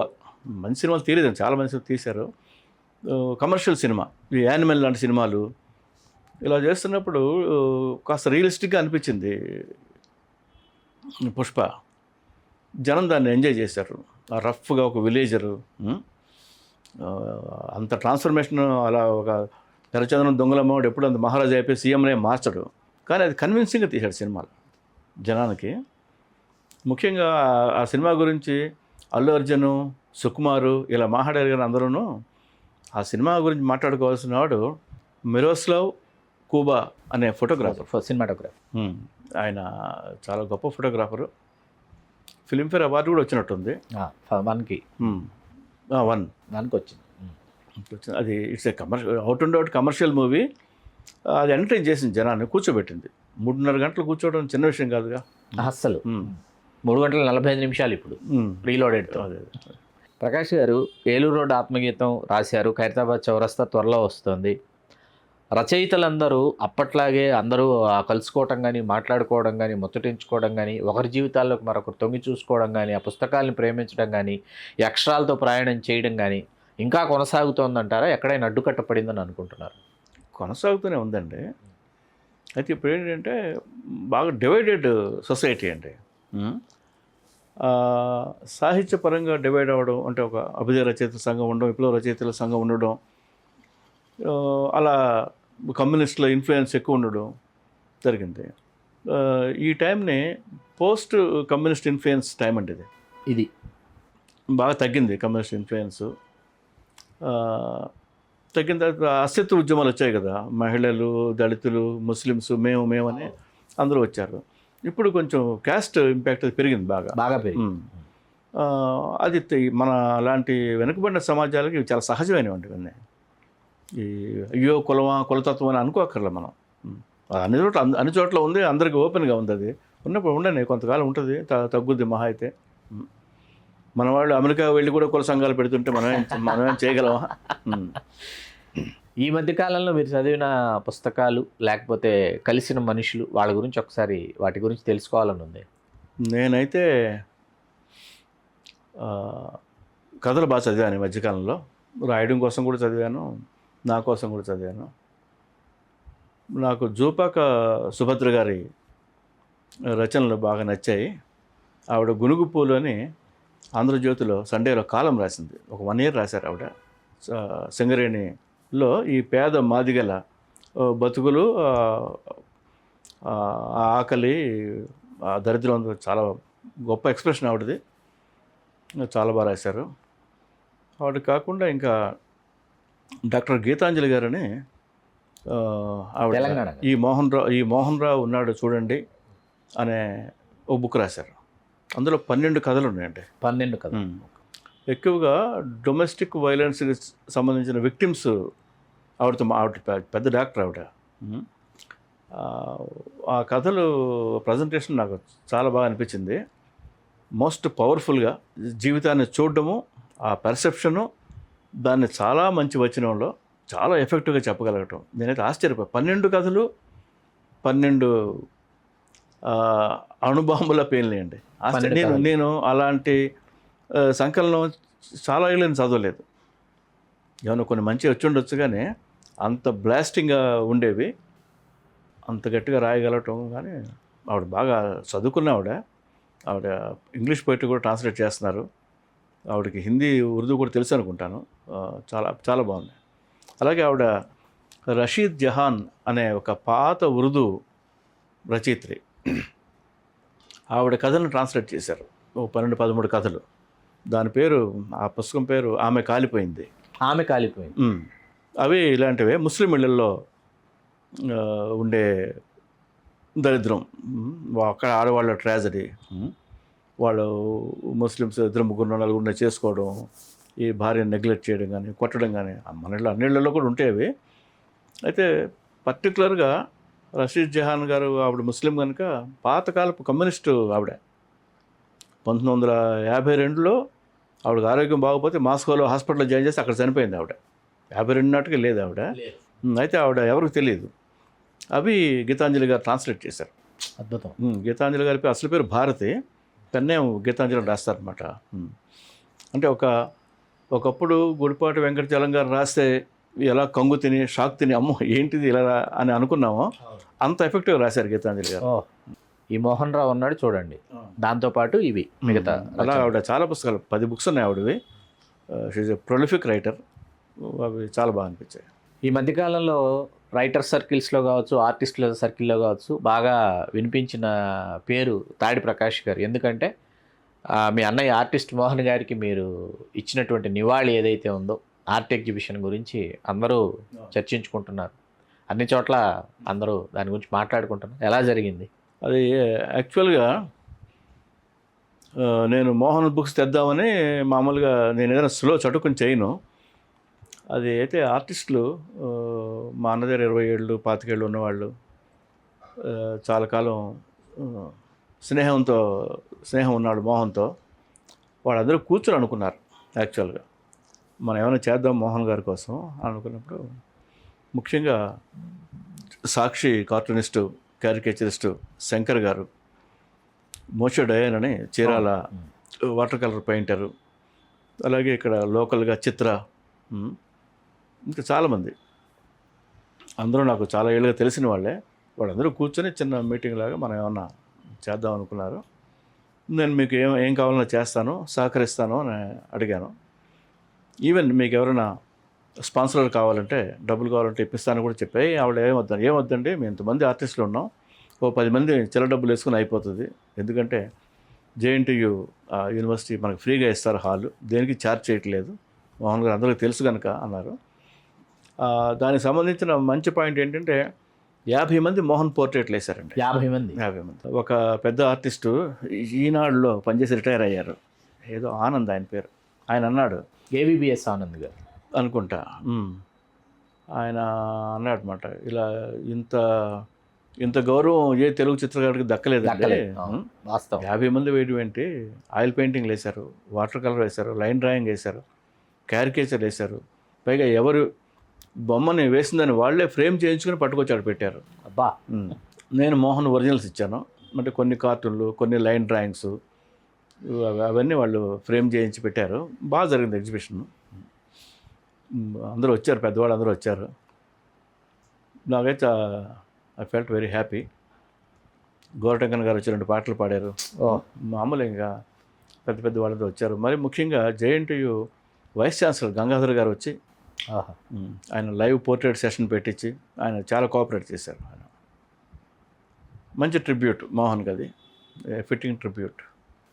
మంచి సినిమాలు తీరేదండి, చాలా మంచి తీశారు. కమర్షియల్ సినిమా, ఈ యానిమల్ లాంటి సినిమాలు ఇలా చేస్తున్నప్పుడు కాస్త రియలిస్టిక్గా అనిపించింది పుష్ప. జనం దాన్ని ఎంజాయ్ చేశారు. ఆ రఫ్గా ఒక విలేజరు, అంత ట్రాన్స్ఫర్మేషన్. అలా ఒక తెరచంద్రం దొంగలమ్మవాడు ఎప్పుడు అంత మహారాజా అయిపోయి సీఎంనే మార్చడు, కానీ అది కన్విన్సింగ్గా తీశాడు సినిమాలు జనానికి. ముఖ్యంగా ఆ సినిమా గురించి అల్లు అర్జున్, సుకుమారు ఇలా మాట్లాడారు, కానీ అందరూ ఆ సినిమా గురించి మాట్లాడుకోవాల్సిన వాడు మిరోస్లావ్ కూబా అనే ఫోటోగ్రాఫర్, సినిమాటోగ్రాఫర్. ఆయన చాలా గొప్ప ఫోటోగ్రాఫరు. ఫిలింఫేర్ అవార్డు కూడా వచ్చినట్టుంది. 1కి వచ్చింది. అది it's a commercial, out and out commercial movie. అది ఎంటర్టైన్ చేసింది, జనాన్ని కూర్చోబెట్టింది. 3.5 గంటలు కూర్చోవడం చిన్న విషయం కాదుగా అస్సలు. 3 గంటల 45 నిమిషాలు ఇప్పుడు రీలోడెడ్తో. ప్రకాష్ గారు ఏలూరు రోడ్ ఆత్మగీతం రాశారు, ఖైరతాబాద్ చౌరస్తా త్వరలో వస్తుంది. రచయితలందరూ అప్పట్లాగే అందరూ కలుసుకోవడం కానీ, మాట్లాడుకోవడం కానీ, ముచ్చటించుకోవడం కానీ, ఒకరి జీవితాల్లోకి మరొకరు తొంగి చూసుకోవడం కానీ, ఆ పుస్తకాలను ప్రేమించడం కానీ, ఈ అక్షరాలతో ప్రయాణం చేయడం కానీ ఇంకా కొనసాగుతోందంటారా? ఎక్కడైనా అడ్డుకట్టపడిందని అనుకుంటున్నారు? కొనసాగుతూనే ఉందండి. అయితే ఇప్పుడు ఏంటంటే బాగా డివైడెడ్ సొసైటీ అండి. సాహిత్యపరంగా డివైడ్ అవ్వడం అంటే ఒక అభిజయ రచయితల సంఘం ఉండడం, విప్లవ రచయితల సంఘం ఉండడం, అలా కమ్యూనిస్టుల ఇన్ఫ్లుయెన్స్ ఎక్కువ ఉండడం జరిగింది. ఈ టైంని పోస్ట్ కమ్యూనిస్ట్ ఇన్ఫ్లుయెన్స్ టైం అండి. ఇది బాగా తగ్గింది కమ్యూనిస్ట్ ఇన్ఫ్లుయెన్స్. తగ్గిన తర్వాత అస్తిత్వ ఉద్యమాలు వచ్చాయి కదా, మహిళలు, దళితులు, ముస్లిమ్స్, మేము అని అందరూ వచ్చారు. ఇప్పుడు కొంచెం క్యాస్ట్ ఇంపాక్ట్ పెరిగింది, బాగా పెరిగింది. అది మన అలాంటి వెనుకబడిన సమాజాలకి చాలా సహజమైనవంటి ఇవన్నీ. ఈ అయ్యో కులమా, కులతత్వం అని అనుకోకర్లే మనం. అన్ని చోట్ల ఉంది, అందరికీ ఓపెన్గా ఉంది. అది ఉన్నప్పుడు ఉండని కొంతకాలం ఉంటుంది, తగ్గుద్ది మహా అయితే. మన వాళ్ళు అమెరికా వెళ్ళి కూడా కుల సంఘాలు పెడుతుంటే మనమేం చేయగలమా? ఈ మధ్యకాలంలో మీరు చదివిన పుస్తకాలు లేకపోతే కలిసిన మనుషులు, వాళ్ళ గురించి ఒకసారి వాటి గురించి తెలుసుకోవాలని ఉంది. నేనైతే కథలు బాగా చదివాను ఈ మధ్యకాలంలో. రాయడం కోసం కూడా చదివాను, నా కోసం కూడా చదివాను. నాకు జూపాక సుభద్ర గారి రచనలు బాగా నచ్చాయి. ఆవిడ గునుగు పూలు అని ఆంధ్రజ్యోతిలో సండేలో కాలం రాసింది. ఒక 1 year రాశారు ఆవిడ. సింగరేణిలో ఈ పేద మాదిగల బతుకులు, ఆ ఆకలి, ఆ దరిద్రం, చాలా గొప్ప ఎక్స్ప్రెషన్ ఆవిడది. చాలా బాగా రాశారు. ఆవిడ కాకుండా ఇంకా డాక్టర్ గీతాంజలి గారని ఆవిడ తెలంగాణ. ఈ మోహన్ రావు ఉన్నాడు చూడండి అనే ఒక బుక్ రాశారు. అందులో 12 కథలు ఉన్నాయండి. 12 కదా. ఎక్కువగా డొమెస్టిక్ వైలెన్స్కి సంబంధించిన విక్టిమ్స్ ఆవిడ పెద్ద డాక్టర్ ఆవిడ. ఆ కథలు ప్రజెంటేషన్ నాకు చాలా బాగా అనిపించింది. మోస్ట్ పవర్ఫుల్గా జీవితాన్ని చూడడము, ఆ పర్సెప్షను, దాన్ని చాలా మంచి వచనంలో చాలా ఎఫెక్టివ్గా చెప్పగలగటం. నేనైతే ఆశ్చర్యపోయా. 12 కథలు, 12 అణుబాంబుల పేర్లేండి. నేను అలాంటి సంకలనం చాలా ఏళ్ళు నేను చదవలేదు. ఏమైనా కొన్ని మంచి వచ్చి ఉండొచ్చు, కానీ అంత బ్లాస్టింగ్గా ఉండేవి, అంత గట్టిగా రాయగలగటం. కానీ ఆవిడ బాగా చదువుకున్న ఆవిడ ఇంగ్లీష్ పోయిటరీ కూడా ట్రాన్స్లేట్ చేస్తున్నారు. ఆవిడకి హిందీ, ఉర్దూ కూడా తెలుసు అనుకుంటాను. చాలా చాలా బాగుంది. అలాగే ఆవిడ రషీద్ జహాన్ అనే ఒక పాత ఉర్దూ రచయిత్రి. ఆవిడ కథలను ట్రాన్స్లేట్ చేశారు, 12-13 కథలు. దాని పేరు, ఆ పుస్తకం పేరు ఆమె కాలిపోయింది. అవి ఇలాంటివే. ముస్లిం ఇళ్ళల్లో ఉండే దరిద్రం, అక్కడ ఆడవాళ్ళ ట్రాజడీ, వాళ్ళు ముస్లిమ్స్ 2-3-4 చేసుకోవడం, ఈ భార్యను నెగ్లెక్ట్ చేయడం కానీ, కొట్టడం కానీ, మన ఇళ్ళ అన్నిళ్ళలో కూడా ఉంటాయి అవి. అయితే పర్టికులర్గా రషీద్ జహాన్ గారు, ఆవిడ ముస్లిం కనుక పాతకాలపు కమ్యూనిస్టు ఆవిడ. 1952లో ఆవిడకి ఆరోగ్యం బాగోపోతే మాస్కోలో హాస్పిటల్లో జాయిన్ చేసి అక్కడ చనిపోయింది ఆవిడ. 52 నాటికి లేదు ఆవిడ. అయితే ఆవిడ ఎవరికి తెలియదు. అవి గీతాంజలి గారు ట్రాన్స్లేట్ చేశారు. అద్భుతం. గీతాంజలి గారి అసలు పేరు భారతి, పెన్నేం గీతాంజలి రాస్తారనమాట. అంటే ఒకప్పుడు గుడిపాటి వెంకటచలం గారు రాస్తే ఎలా కంగు తిని షాక్ తిని అమ్మో ఏంటిది ఇలా అని అనుకున్నామో అంత ఎఫెక్టివ్గా రాశారు గీతాంజలి గారు. ఈ మోహన్ రావు ఉన్నాడు చూడండి, దాంతోపాటు ఇవి మిగతా అలా ఆవిడ చాలా పుస్తకాలు, 10 books ఉన్నాయి ఆవిడవి. She's a prolific writer. అవి చాలా బాగా అనిపించాయి. ఈ మధ్యకాలంలో రైటర్ సర్కిల్స్లో కావచ్చు, ఆర్టిస్టుల సర్కిల్లో కావచ్చు, బాగా వినిపించిన పేరు తాడి ప్రకాష్ గారు. ఎందుకంటే మీ అన్నయ్య ఆర్టిస్ట్ మోహన్ గారికి మీరు ఇచ్చినటువంటి నివాళి ఏదైతే ఉందో, ఆర్ట్ ఎగ్జిబిషన్ గురించి అందరూ చర్చించుకుంటున్నారు. అన్ని చోట్ల అందరూ దాని గురించి మాట్లాడుకుంటున్నారు. ఎలా జరిగింది అది? యాక్చువల్గా నేను మోహన్ బుక్స్ తెద్దామని మామూలుగా నేను ఏదైనా స్లో చటుకుని చేయను. అది అయితే ఆర్టిస్టులు, మా అన్న దగ్గర 20 ఏళ్ళు 25 ఏళ్ళు ఉన్నవాళ్ళు, చాలా కాలం స్నేహం ఉన్నాడు మోహన్తో. వాళ్ళందరూ కూర్చొని అనుకున్నారు యాక్చువల్గా మనం ఏమైనా చేద్దాం మోహన్ గారి కోసం అనుకున్నప్పుడు, ముఖ్యంగా సాక్షి కార్టూనిస్టు, క్యారికేచరిస్టు శంకర్ గారు, మోషే డయన్ అని చీరాల వాటర్ కలర్ పెయింటరు, అలాగే ఇక్కడ లోకల్గా చిత్ర, ఇంకా చాలామంది, అందరూ నాకు చాలా ఏళ్ళుగా తెలిసిన వాళ్ళే. వాళ్ళందరూ కూర్చొని చిన్న మీటింగ్ లాగా మనం ఏమన్నా చేద్దాం అనుకున్నారు. నేను మీకు ఏం కావాలన్నా చేస్తాను, సహకరిస్తాను అని అడిగాను. ఈవెన్ మీకు ఎవరైనా స్పాన్సర్ కావాలంటే, డబ్బులు కావాలంటే ఇప్పిస్తాను కూడా చెప్పాయి. ఆవిడ ఏమొద్దండి, మేము ఇంతమంది ఆర్టిస్టులు ఉన్నాం, 10 మంది చిల్ల డబ్బులు వేసుకుని అయిపోతుంది. ఎందుకంటే జేఎన్టీయు యూనివర్సిటీ మనకు ఫ్రీగా ఇస్తారు హాలు, దేనికి ఛార్జ్ చేయట్లేదు, మోహన్ గారు అందరికీ తెలుసు కనుక అన్నారు. దానికి సంబంధించిన మంచి పాయింట్ ఏంటంటే 50 మంది మోహన్ పోర్ట్రేట్లు వేశారండి. 50 మంది. ఒక పెద్ద ఆర్టిస్టు ఈనాడులో పనిచేసి రిటైర్ అయ్యారు, ఏదో ఆనంద్ ఆయన పేరు. ఆయన అన్నాడు, ఏబిబిఎస్ ఆనంద్ గారు అనుకుంటా, ఆయన అన్నాడు అనమాట, ఇలా ఇంత గౌరవం ఏ తెలుగు చిత్రకారుడికి దక్కలేదండి. వాస్తవం. 50 మంది వేయడం ఏంటి, ఆయిల్ పెయింటింగ్లు వేశారు, వాటర్ కలర్ వేశారు, లైన్ డ్రాయింగ్ వేశారు, క్యారికేచర్ వేశారు, పైగా ఎవరు బొమ్మని వేసిందని వాళ్ళే ఫ్రేమ్ చేయించుకొని పట్టుకొచ్చాడు పెట్టారు. అబ్బా. నేను మోహన్ ఒరిజినల్స్ ఇచ్చాను, అంటే కొన్ని కార్టూన్లు, కొన్ని లైన్ డ్రాయింగ్స్, అవన్నీ వాళ్ళు ఫ్రేమ్ చేయించి పెట్టారు. బాగా జరిగింది ఎగ్జిబిషన్. అందరూ వచ్చారు, పెద్దవాళ్ళు అందరూ వచ్చారు. నాకైతే ఐ ఫెల్ట్ వెరీ హ్యాపీ. గోరటంకన్ గారు వచ్చి 2 పాటలు పాడారు. మామూలు ఇంకా పెద్ద పెద్ద వాళ్ళతో వచ్చారు. మరి ముఖ్యంగా జేఎన్టీయు వైస్ ఛాన్సలర్ గంగాధర్ గారు వచ్చి ఆయన లైవ్ పోర్ట్రేట్ సెషన్ పెట్టించి ఆయన చాలా కోఆపరేట్ చేశారు. ఆయన మంచి ట్రిబ్యూట్ మోహన్కి, అది ఫిట్టింగ్ ట్రిబ్యూట్.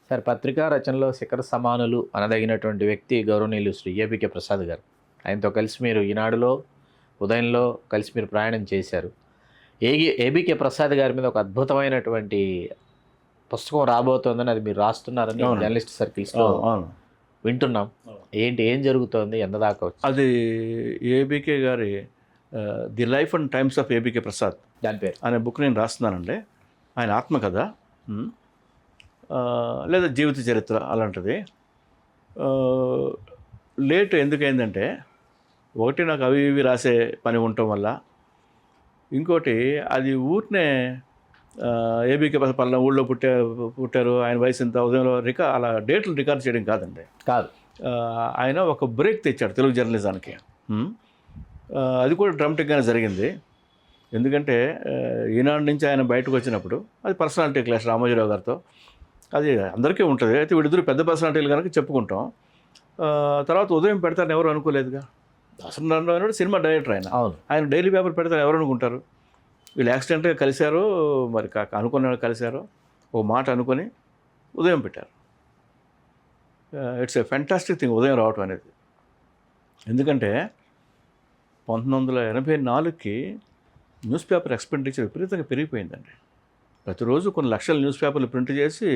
సార్, పత్రికా రచనలో శిఖర సమానులు అనదగినటువంటి వ్యక్తి గౌరవనీయులు శ్రీ ఏబికే ప్రసాద్ గారు. ఆయనతో కలిసి మీరు ఈనాడులో ఉదయంలో కలిసి మీరు ప్రయాణం చేశారు. ఏబికే ప్రసాద్ గారి మీద ఒక అద్భుతమైనటువంటి పుస్తకం రాబోతోందని, అది మీరు రాస్తున్నారని జర్నలిస్ట్ సర్కిల్స్లో వింటున్నాం. ఏం జరుగుతోంది, ఎంత దాకా వచ్చింది? అది ఏబికే గారి the life and times of ABK Prasad దాని పేరు అనే బుక్ నేను రాస్తున్నానండి. ఆయన ఆత్మకథ లేదా జీవిత చరిత్ర అలాంటిది. లేట్ ఎందుకైందంటే, ఒకటి నాకు అవి ఇవి రాసే పని ఉండటం వల్ల, ఇంకోటి అది ఊరినే ఏబికే పలానా ఊళ్ళో పుట్టారు, ఆయన వయసు ఇంత, ఉదయంలో అలా డేట్లు రికార్డ్ చేయడం కాదండి. కాదు, ఆయన ఒక బ్రేక్ తెచ్చాడు తెలుగు జర్నలిజానికి. అది కూడా డ్రామాటిక్గానే జరిగింది. ఎందుకంటే ఈనాడు నుంచి ఆయన బయటకు వచ్చినప్పుడు అది పర్సనాలిటీ క్లాష్ రామోజీరావు గారితో, అది అందరికీ ఉంటుంది. అయితే వీళ్ళిద్దరు పెద్ద పర్సనాలిటీలు కనుక చెప్పుకుంటాం. తర్వాత ఉదయం పెడతారని ఎవరు అనుకోలేదుగా. దాసనారాయణ సినిమా డైరెక్టర్ ఆయన, ఆయన డైలీ పేపర్ పెడతారని ఎవరు అనుకుంటారు? వీళ్ళు యాక్సిడెంట్గా కలిశారో మరి అనుకున్న కలిశారో ఓ మాట అనుకొని ఉదయం పెట్టారు. ఇట్స్ ఏ ఫ్యాంటాస్టిక్ థింగ్ ఉదయం రావటం అనేది. ఎందుకంటే 1984కి న్యూస్ పేపర్ ఎక్స్పెండిచర్ విపరీతంగా పెరిగిపోయిందండి. ప్రతిరోజు కొన్ని లక్షల న్యూస్ పేపర్లు ప్రింట్ చేసి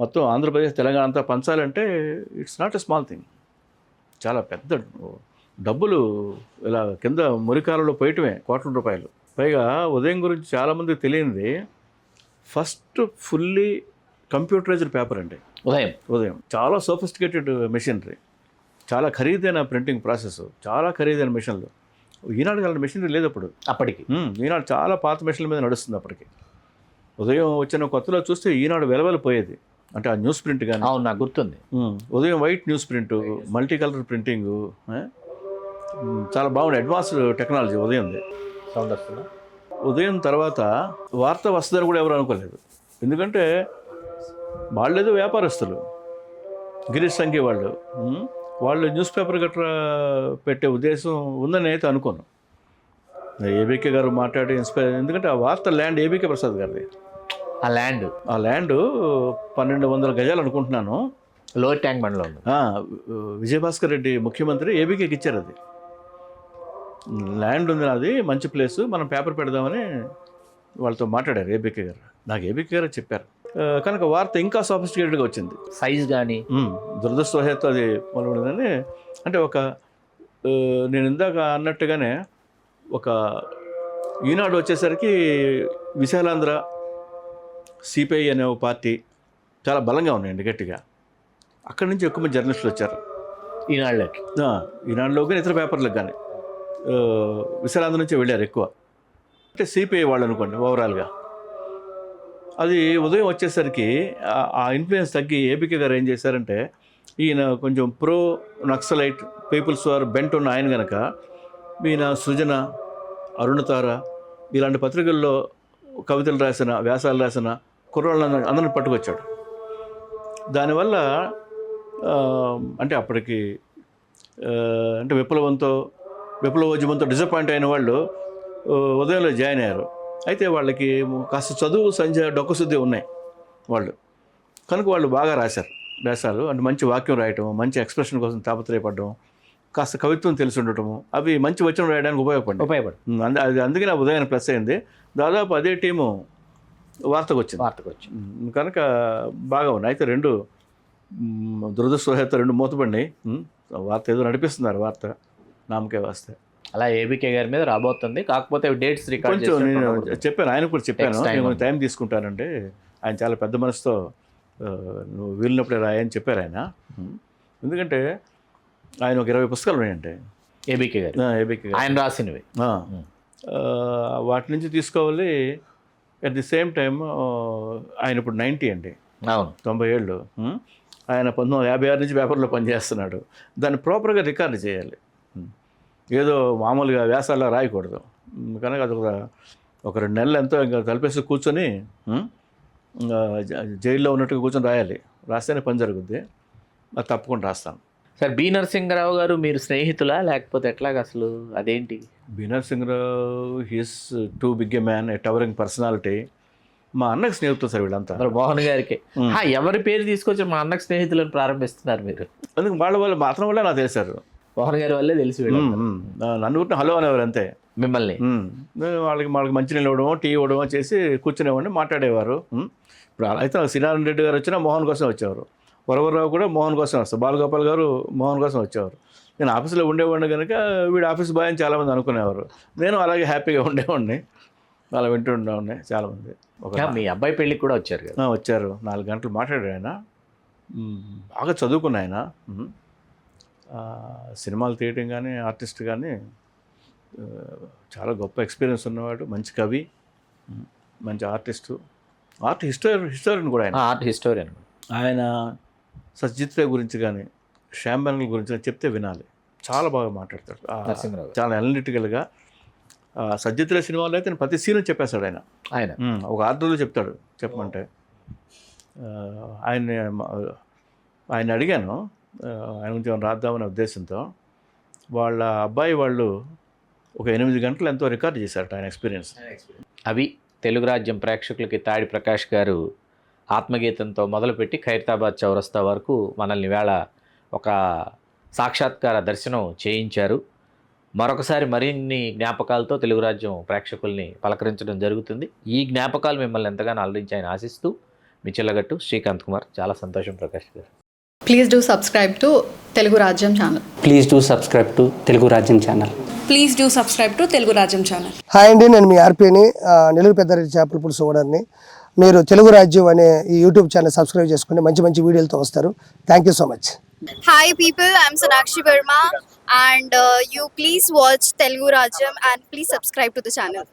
మొత్తం ఆంధ్రప్రదేశ్ తెలంగాణ అంతా పంచాలంటే it's not a small thing. చాలా పెద్ద డబ్బులు ఇలా కింద మురికాలలో పోయటమే, కోట్ల రూపాయలు. పైగా ఉదయం గురించి చాలామందికి తెలియంది, ఫస్ట్ ఫుల్లీ కంప్యూటరైజ్డ్ పేపర్ అండి ఉదయం. చాలా సోఫిస్టికేటెడ్ మెషినరీ, చాలా ఖరీదైన ప్రింటింగ్ ప్రాసెస్, చాలా ఖరీదైన మెషిన్లు. ఈనాడు అలాంటి మెషినరీ లేదు అప్పటికి. ఈనాడు చాలా పాత మెషిన్ల మీద నడుస్తుంది అప్పటికి. ఉదయం వచ్చిన కొత్తలో చూస్తే ఈనాడు వెలవెలిపోయేది. అంటే ఆ న్యూస్ ప్రింట్ కానీ, అవును నాకు గుర్తుంది. ఉదయం white news print, multi colour printing, చాలా బాగుంది. Advanced technology ఉదయంది. సౌండ్ వస్తుందా? ఉదయం తర్వాత వార్త వస్తుందని కూడా ఎవరు అనుకోలేదు. ఎందుకంటే వాళ్ళేదో వ్యాపారస్తులు, గిరీష్ సంఖ్య వాళ్ళు న్యూస్ పేపర్ గట్రా పెట్టే ఉద్దేశం ఉందని అయితే అనుకోను. ఏబికే గారు మాట్లాడి ఇన్స్పైర్, ఎందుకంటే ఆ వార్త ల్యాండ్ ఏబికే ప్రసాద్ గారిది. ఆ ల్యాండ్ 1200 గజాలు అనుకుంటున్నాను, లోయర్ ట్యాంక్ బండ్లో ఉంది. విజయభాస్కర్ రెడ్డి ముఖ్యమంత్రి ఏబికేకి ఇచ్చారు. అది ల్యాండ్ ఉంది, అది మంచి ప్లేసు, మనం పేపర్ పెడదామని వాళ్ళతో మాట్లాడారు ఏబికే గారు. నాకు ఏబికే గారు చెప్పారు. కనుక వార్త ఇంకా సోఫిస్టికేటెడ్గా వచ్చింది. సైజ్ కానీ దురదృష్టవశాత్తు అది మొదలుందని, అంటే ఒక నేను ఇందాక అన్నట్టుగానే ఒక ఈనాడు వచ్చేసరికి విశాలాంధ్ర, సిపిఐ అనే ఒక పార్టీ చాలా బలంగా ఉన్నాయండి, గట్టిగా. అక్కడి నుంచి ఎక్కువ మంది జర్నలిస్టులు వచ్చారు ఈనాడులోకి కానీ ఇతర పేపర్లకు కానీ. విశాలాంధ్ర నుంచి వెళ్ళారు ఎక్కువ, అంటే సిపిఐ వాళ్ళు అనుకోండి ఓవరాల్గా. అది ఉదయం వచ్చేసరికి ఆ ఇన్ఫ్లుయెన్స్ తగ్గి ఏబికే గారు ఏం చేశారంటే, ఈయన కొంచెం ప్రో నక్సలైట్ పీపుల్స్ వారు బెంట్ ఉన్న ఆయన కనుక, ఈయన సృజన, అరుణతార ఇలాంటి పత్రికల్లో కవితలు రాసిన, వ్యాసాలు రాసిన కుర్రాళ్ళని అందరిని పట్టుకొచ్చాడు. దానివల్ల అంటే అప్పటికి అంటే విప్లవోద్యమంతో డిసప్పాయింట్ అయిన వాళ్ళు ఉదయంలో జాయిన్ అయ్యారు. అయితే వాళ్ళకి కాస్త చదువు, సంధ్య, డొక్కశుద్ధి ఉన్నాయి వాళ్ళు. కనుక వాళ్ళు బాగా రాశారు వ్యాసాలు. అంటే మంచి వాక్యం రాయటం, మంచి ఎక్స్ప్రెషన్ కోసం తాపత్రయపడడం, కాస్త కవిత్వం తెలిసి ఉండటము, అవి మంచి వచనం రాయడానికి ఉపయోగపడి అది అందుకే నా ఉదయాన్ని ప్లస్ అయింది. దాదాపు అదే టీము వార్తకు వచ్చింది. కనుక బాగా ఉన్నాయి. అయితే రెండు దురదృష్టవశాత్తు రెండు మూతపడినాయి. వార్త ఏదో నడిపిస్తున్నారు, వార్త నామకే వస్తే. అలా ఏబికే గారి మీద రాబోతుంది. కాకపోతే డేట్స్ రికార్డ్ కొంచెం నేను చెప్పాను, ఆయన కూడా చెప్పాను, నేను టైం తీసుకుంటానంటే. ఆయన చాలా పెద్ద మనసుతో నువ్వు వీలినప్పుడే రాయని చెప్పారు ఆయన. ఎందుకంటే ఆయన ఒక 20 పుస్తకాలు ఉన్నాయంటే ఏబికే గారు ఆయన రాసినవి. వాటి నుంచి తీసుకోవాలి. అట్ ది సేమ్ టైం ఆయన ఇప్పుడు 90 అండి, 90 ఏళ్ళు. ఆయన 1956 నుంచి పేపర్లో పనిచేస్తున్నాడు. దాన్ని ప్రాపర్గా రికార్డు చేయాలి, ఏదో మామూలుగా వ్యాసాల్లో రాయకూడదు. కనుక అది ఒక 2 నెలలు ఎంతో ఇంకా తలపేసి కూర్చొని జైల్లో ఉన్నట్టుగా కూర్చొని రాయాలి. రాస్తేనే పని జరుగుద్ది, అది తప్పకుండా రాస్తాను. సార్ బి నరసింహరావు గారు మీరు స్నేహితులా లేకపోతే ఎట్లాగ అసలు అదేంటి? B Narasimharao he's too big a man, a towering personality. మా అన్నకి స్నేహితులు సార్ వీళ్ళంతా. మరి మోహన్ గారికి ఎవరి పేరు తీసుకొచ్చి మా అన్నకు స్నేహితులను ప్రారంభిస్తున్నారు మీరు? అందుకు వాళ్ళ మాత్రం వల్ల నాకు తెలిసారు. మోహన్ గారి వల్లే తెలిసి నన్ను కూడా హలో అనేవారు అంతే మిమ్మల్ని. వాళ్ళకి నీళ్ళు ఇవ్వడమో టీ ఇవ్వడమో చేసి కూర్చునేవాడిని, మాట్లాడేవారు. ఇప్పుడు అలా అయితే శ్రీనారాయణ రెడ్డి గారు వచ్చినా మోహన్ కోసం వచ్చేవారు, వరవరరావు కూడా మోహన్ కోసం వస్తారు, బాలగోపాల్ గారు మోహన్ కోసం వచ్చేవారు. నేను ఆఫీస్లో ఉండేవాడిని కనుక వీడు ఆఫీస్ బాయ్ అని చాలామంది అనుకునేవారు. నేను అలాగే హ్యాపీగా ఉండేవాడిని, అలా వింటూ ఉండేవాడిని. చాలామంది మీ అబ్బాయి పెళ్ళికి కూడా వచ్చారు కదా? వచ్చారు, 4 గంటలు మాట్లాడారు ఆయన. బాగా చదువుకున్న ఆయన, సినిమాలు తీయటం కానీ ఆర్టిస్ట్ కానీ చాలా గొప్ప ఎక్స్పీరియన్స్ ఉన్నవాడు, మంచి కవి, మంచి ఆర్టిస్టు, హిస్టోరియన్ కూడా ఆయన. Art historian. ఆయన సత్యజిత్ రే గురించి కానీ శ్యామ్ బెనగల్ గురించి కానీ చెప్తే వినాలి, చాలా బాగా మాట్లాడతాడు, నరసింహరావు చాలా అనలిటికల్గా. సత్యజిత్ రే సినిమాలో అయితే ప్రతి సీను చెప్పేస్తాడు ఆయన. ఒక ఆర్డర్లో చెప్తాడు చెప్పమంటే. ఆయన అడిగాను ఆయన గురించి ఏమైనా రాద్దామనే ఉద్దేశంతో. వాళ్ళ అబ్బాయి వాళ్ళు ఒక 8 గంటలు ఎంతో రికార్డ్ చేశారట ఆయన ఎక్స్పీరియన్స్. అవి తెలుగు రాజ్యం ప్రేక్షకులకి తాడి ప్రకాష్ గారు ఆత్మగీతంతో మొదలుపెట్టి ఖైరతాబాద్ చౌరస్తా వరకు మనల్ని వేళ ఒక సాక్షాత్కార దర్శనం చేయించారు. మరొకసారి మరిన్ని జ్ఞాపకాలతో తెలుగు రాజ్యం ప్రేక్షకుల్ని పలకరించడం జరుగుతుంది. ఈ జ్ఞాపకాలు మిమ్మల్ని ఎంతగానో అలరించాయని ఆశిస్తూ మీ చిల్లగట్టు శ్రీకాంత్ కుమార్. చాలా సంతోషం ప్రకాష్ గారు. Please do subscribe to Telugu Rajyam channel. Please do subscribe to Telugu Rajyam channel. Please do subscribe to Telugu Rajyam channel. Hi అండి, నేను మీ ఆర్పీని, నెల్లూరు పెద్దారెడ్డి చేపల పులుసు ఓనర్ని. మీరు తెలుగు రాజ్యం అనే ఈ యూట్యూబ్ ఛానల్ సబ్స్క్రైబ్ చేసుకుని మంచి మంచి వీడియోలతో వస్తారు. Thank you so much. Hi people, I'm Sonakshi Verma and you please watch Telugu Rajyam and please subscribe to the channel.